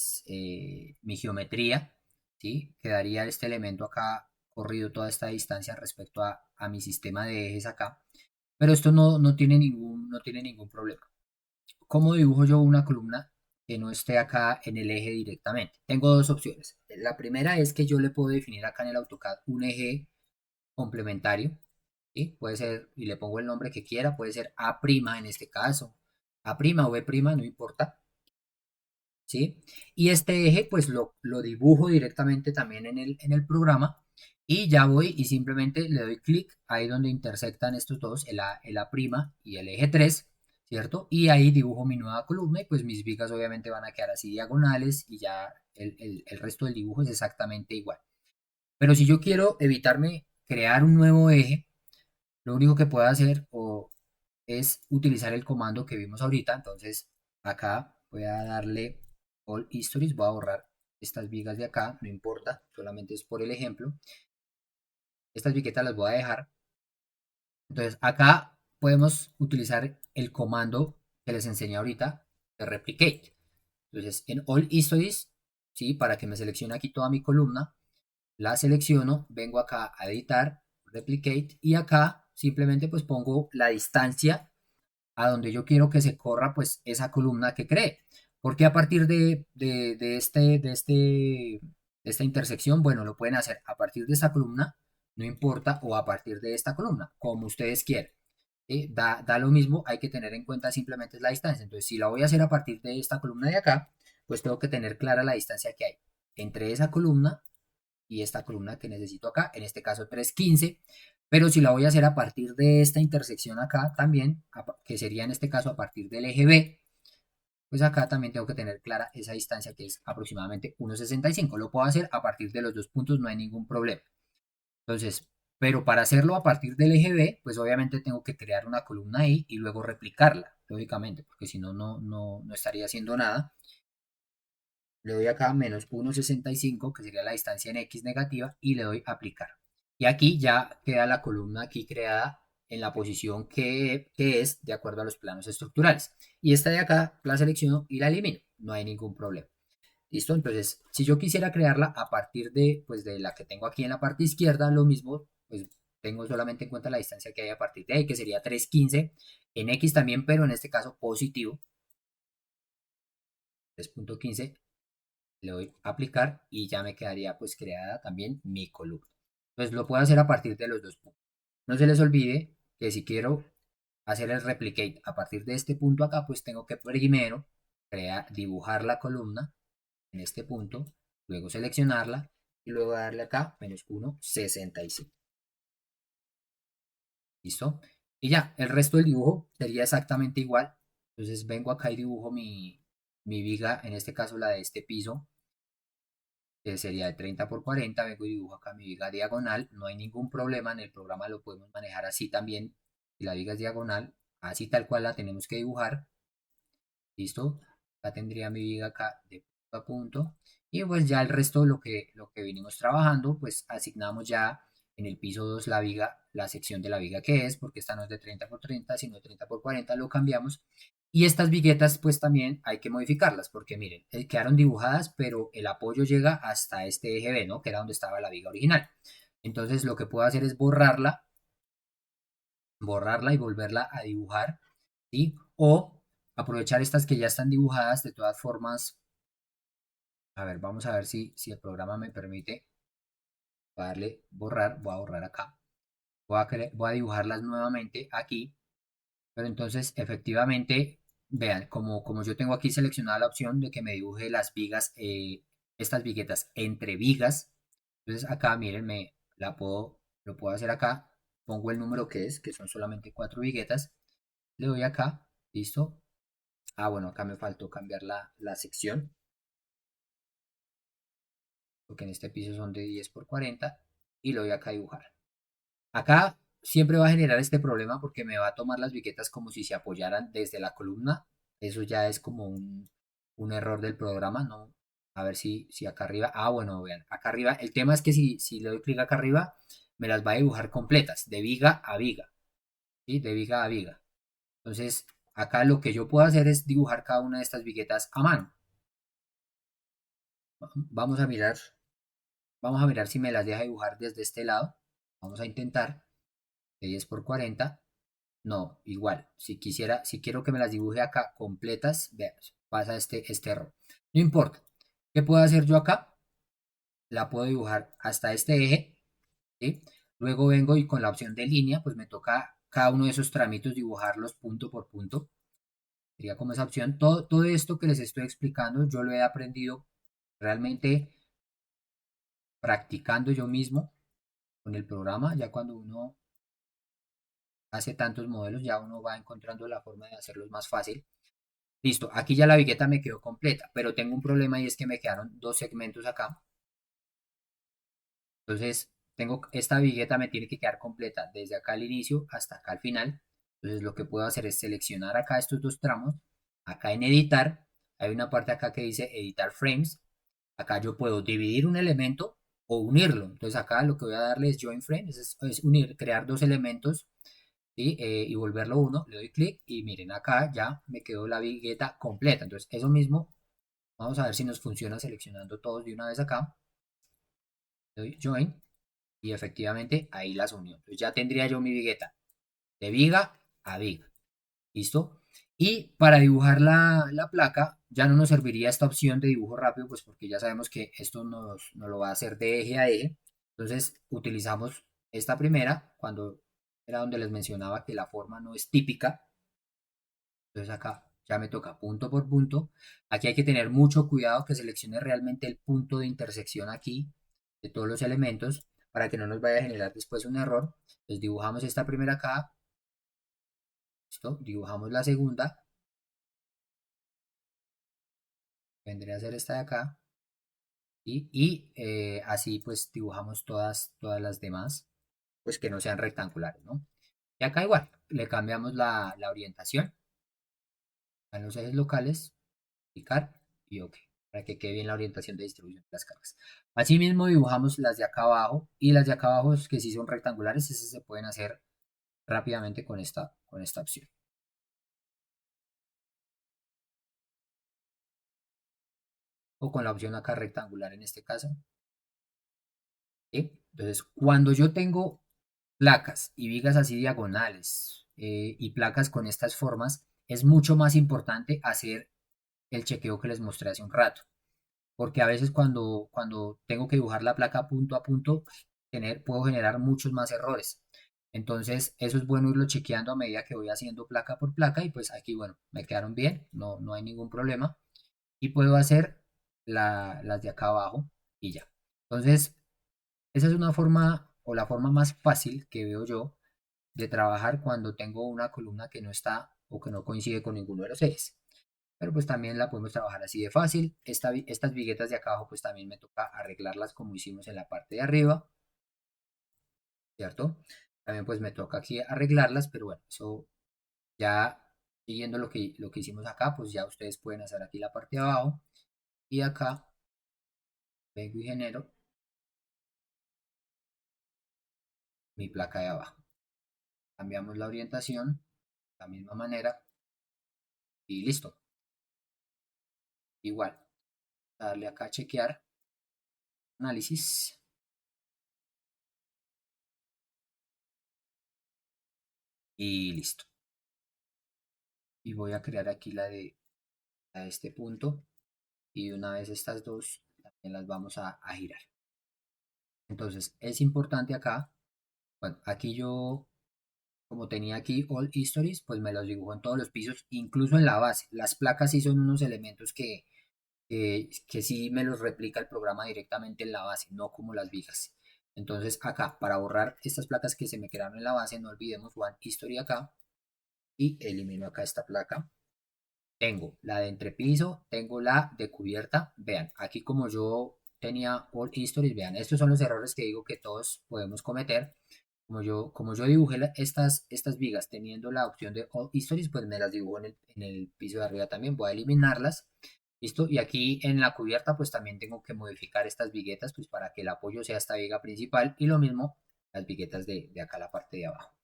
geometría, ¿sí? Quedaría este elemento acá corrido toda esta distancia respecto a mi sistema de ejes acá. Pero esto no tiene ningún problema. ¿Cómo dibujo yo una columna que no esté acá en el eje directamente? Tengo dos opciones. La primera es que yo le puedo definir acá en el AutoCAD un eje complementario, ¿sí? Puede ser, y le pongo el nombre que quiera, puede ser A' en este caso, A' o B', no importa, ¿sí? Y este eje, pues lo dibujo directamente también en el programa y ya voy y simplemente le doy clic ahí donde intersectan estos dos, el A' y el eje 3, ¿cierto? Y ahí dibujo mi nueva columna y pues mis vigas obviamente van a quedar así diagonales y ya el resto del dibujo es exactamente igual. Pero si yo quiero evitarme crear un nuevo eje, lo único que puedo hacer es utilizar el comando que vimos ahorita. Entonces, acá voy a darle All Histories, voy a borrar estas vigas de acá, no importa, solamente es por el ejemplo. Estas viquetas las voy a dejar. Entonces, acá podemos utilizar el comando que les enseñé ahorita de Replicate. Entonces, en All Histories, ¿sí? Para que me seleccione aquí toda mi columna, la selecciono, vengo acá a editar, replicate y acá simplemente pues pongo la distancia a donde yo quiero que se corra pues esa columna que cree. Porque a partir de esta intersección, bueno, lo pueden hacer a partir de esta columna, no importa, o a partir de esta columna, como ustedes quieran. ¿Sí? Da lo mismo, hay que tener en cuenta simplemente la distancia. Entonces, si la voy a hacer a partir de esta columna de acá, pues tengo que tener clara la distancia que hay entre esa columna y esta columna que necesito acá, en este caso 315, pero si la voy a hacer a partir de esta intersección acá también, que sería en este caso a partir del eje B, pues acá también tengo que tener clara esa distancia que es aproximadamente 1,65. Lo puedo hacer a partir de los dos puntos, no hay ningún problema. Entonces, Pero para hacerlo a partir del eje B, pues obviamente tengo que crear una columna ahí y luego replicarla, lógicamente, porque si no, no estaría haciendo nada. Le doy acá menos 1,65, que sería la distancia en X negativa, y le doy aplicar. Y aquí ya queda la columna aquí creada en la posición que es de acuerdo a los planos estructurales. Y esta de acá la selecciono y la elimino, no hay ningún problema. ¿Listo? Entonces, si yo quisiera crearla a partir de, pues, de la que tengo aquí en la parte izquierda, lo mismo, pues tengo solamente en cuenta la distancia que hay a partir de ahí, que sería 3,15 en X también, pero en este caso positivo, 3,15, le doy a aplicar y ya me quedaría pues creada también mi columna. Entonces lo puedo hacer a partir de los dos puntos. No se les olvide que si quiero hacer el replicate a partir de este punto acá, pues tengo que primero dibujar la columna en este punto, luego seleccionarla y luego darle acá menos 1,65. ¿Listo? Y ya, el resto del dibujo sería exactamente igual. Entonces vengo acá y dibujo mi viga, en este caso la de este piso, que sería de 30 por 40, vengo y dibujo acá mi viga diagonal, no hay ningún problema, en el programa lo podemos manejar así también, si la viga es diagonal, así tal cual la tenemos que dibujar, ¿listo? Acá tendría mi viga acá de punto a punto, y pues ya el resto lo que vinimos trabajando, pues asignamos ya en el piso 2 la viga, la sección de la viga que es, porque esta no es de 30 por 30, sino de 30 por 40, lo cambiamos, y estas viguetas pues también hay que modificarlas porque miren, quedaron dibujadas pero el apoyo llega hasta este eje B, ¿no? Que era donde estaba la viga original. Entonces lo que puedo hacer es borrarla y volverla a dibujar, ¿sí? O aprovechar estas que ya están dibujadas de todas formas. A ver, vamos a ver si el programa me permite darle borrar, voy a borrar acá. Voy a dibujarlas nuevamente aquí. Pero entonces, efectivamente, vean, como yo tengo aquí seleccionada la opción de que me dibuje las vigas, estas viguetas entre vigas, entonces acá, miren, lo puedo hacer acá, pongo el número que son solamente 4 viguetas, le doy acá, listo. Ah, bueno, acá me faltó cambiar la sección, porque en este piso son de 10 por 40, y lo doy acá a dibujar. Acá siempre va a generar este problema porque me va a tomar las viquetas como si se apoyaran desde la columna. Eso ya es como un error del programa, ¿no? A ver si acá arriba. Ah, bueno, vean, acá arriba. El tema es que si le doy clic acá arriba, me las va a dibujar completas, de viga a viga, ¿sí? De viga a viga. Entonces, acá lo que yo puedo hacer es dibujar cada una de estas viguetas a mano. Vamos a mirar, vamos a mirar si me las deja dibujar desde este lado. Vamos a intentar. De 10 por 40. No, igual. Si quiero que me las dibuje acá completas, veamos, pasa este error. No importa. ¿Qué puedo hacer yo acá? La puedo dibujar hasta este eje, ¿sí? Luego vengo y con la opción de línea, pues me toca cada uno de esos tramitos dibujarlos punto por punto. Sería como esa opción. Todo esto que les estoy explicando, yo lo he aprendido realmente practicando yo mismo con el programa. Ya cuando uno hace tantos modelos, ya uno va encontrando la forma de hacerlos más fácil. Listo, aquí ya la vigueta me quedó completa, pero tengo un problema y es que me quedaron dos segmentos acá. Entonces, esta vigueta me tiene que quedar completa desde acá al inicio hasta acá al final. Entonces, lo que puedo hacer es seleccionar acá estos dos tramos. Acá en editar, hay una parte acá que dice editar frames. Acá yo puedo dividir un elemento o unirlo. Entonces, acá lo que voy a darle es join frames, es unir, crear dos elementos, ¿sí? Y volverlo uno. Le doy clic y miren, acá ya me quedó la vigueta completa. Entonces, eso mismo, vamos a ver si nos funciona seleccionando todos de una vez acá. Le doy join y efectivamente ahí las unió. Entonces ya tendría yo mi vigueta de viga a viga. ¿Listo? Y para dibujar la placa ya no nos serviría esta opción de dibujo rápido, pues porque ya sabemos que esto nos lo va a hacer de eje a eje. Entonces utilizamos esta primera, cuando era donde les mencionaba que la forma no es típica. Entonces acá ya me toca punto por punto. Aquí hay que tener mucho cuidado que seleccione realmente el punto de intersección aquí de todos los elementos para que no nos vaya a generar después un error. Entonces dibujamos esta primera acá, ¿listo? Dibujamos la segunda, vendría a ser esta de acá, y así pues dibujamos todas las demás. pues que no sean rectangulares, ¿no? Y acá igual, le cambiamos la orientación a los ejes locales, aplicar y OK, para que quede bien la orientación de distribución de las cargas. Asimismo dibujamos las de acá abajo y las de acá abajo que sí son rectangulares, esas se pueden hacer rápidamente con esta opción. O con la opción acá rectangular en este caso. ¿Sí? Entonces, cuando yo tengo placas y vigas así diagonales y placas con estas formas, es mucho más importante hacer el chequeo que les mostré hace un rato. Porque a veces cuando tengo que dibujar la placa punto a punto, puedo generar muchos más errores. Entonces, eso es bueno irlo chequeando a medida que voy haciendo placa por placa y pues aquí, bueno, me quedaron bien, no hay ningún problema. Y puedo hacer las de acá abajo y ya. Entonces, esa es una forma o la forma más fácil que veo yo de trabajar cuando tengo una columna que no está o que no coincide con ninguno de los ejes. Pero pues también la podemos trabajar así de fácil. Estas viguetas de acá abajo pues también me toca arreglarlas como hicimos en la parte de arriba, ¿cierto? También pues me toca aquí arreglarlas, pero bueno, eso ya siguiendo lo que hicimos acá, pues ya ustedes pueden hacer aquí la parte de abajo y acá vengo y genero mi placa de abajo. Cambiamos la orientación de la misma manera y listo. Igual, darle acá a chequear, análisis y listo. Y voy a crear aquí la de este punto y una vez estas dos también las vamos a girar. Entonces es importante acá, bueno, aquí yo como tenía aquí All Histories, pues me los dibujo en todos los pisos, incluso en la base. Las placas sí son unos elementos que sí me los replica el programa directamente en la base, no como las vigas. Entonces acá, para borrar estas placas que se me quedaron en la base, no olvidemos One History acá y elimino acá esta placa. Tengo la de entrepiso, tengo la de cubierta. Vean, aquí como yo tenía All Histories, vean, estos son los errores que digo que todos podemos cometer. Como yo dibujé estas vigas teniendo la opción de All Histories, pues me las dibujo en el piso de arriba también. Voy a eliminarlas. ¿Listo? Y aquí en la cubierta, pues también tengo que modificar estas viguetas, pues para que el apoyo sea esta viga principal. Y lo mismo las viguetas de acá, la parte de abajo.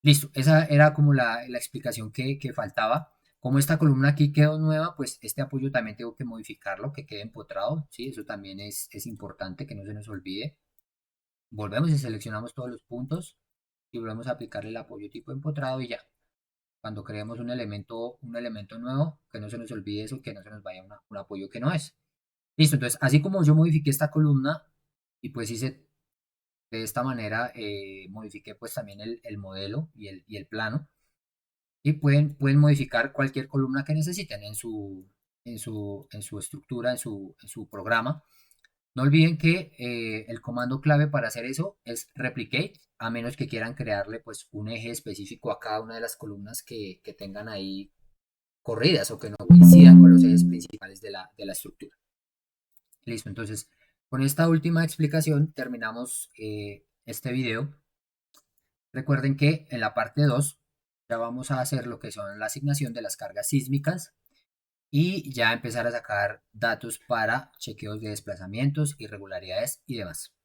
Listo, esa era como la explicación que faltaba. Como esta columna aquí quedó nueva, pues este apoyo también tengo que modificarlo, que quede empotrado, ¿sí? Eso también es importante, que no se nos olvide. Volvemos y seleccionamos todos los puntos y volvemos a aplicarle el apoyo tipo empotrado y ya. Cuando creemos un elemento nuevo, que no se nos olvide eso, que no se nos vaya un apoyo que no es. Listo, entonces así como yo modifiqué esta columna y pues hice de esta manera, modifiqué pues también el modelo y el plano. Y pueden modificar cualquier columna que necesiten en su estructura, en su programa. No olviden que el comando clave para hacer eso es replicate, a menos que quieran crearle pues un eje específico a cada una de las columnas que tengan ahí corridas o que no coincidan con los ejes principales de la estructura. Listo, entonces con esta última explicación terminamos este video. Recuerden que en la parte 2 ya vamos a hacer lo que son la asignación de las cargas sísmicas y ya empezar a sacar datos para chequeos de desplazamientos, irregularidades y demás.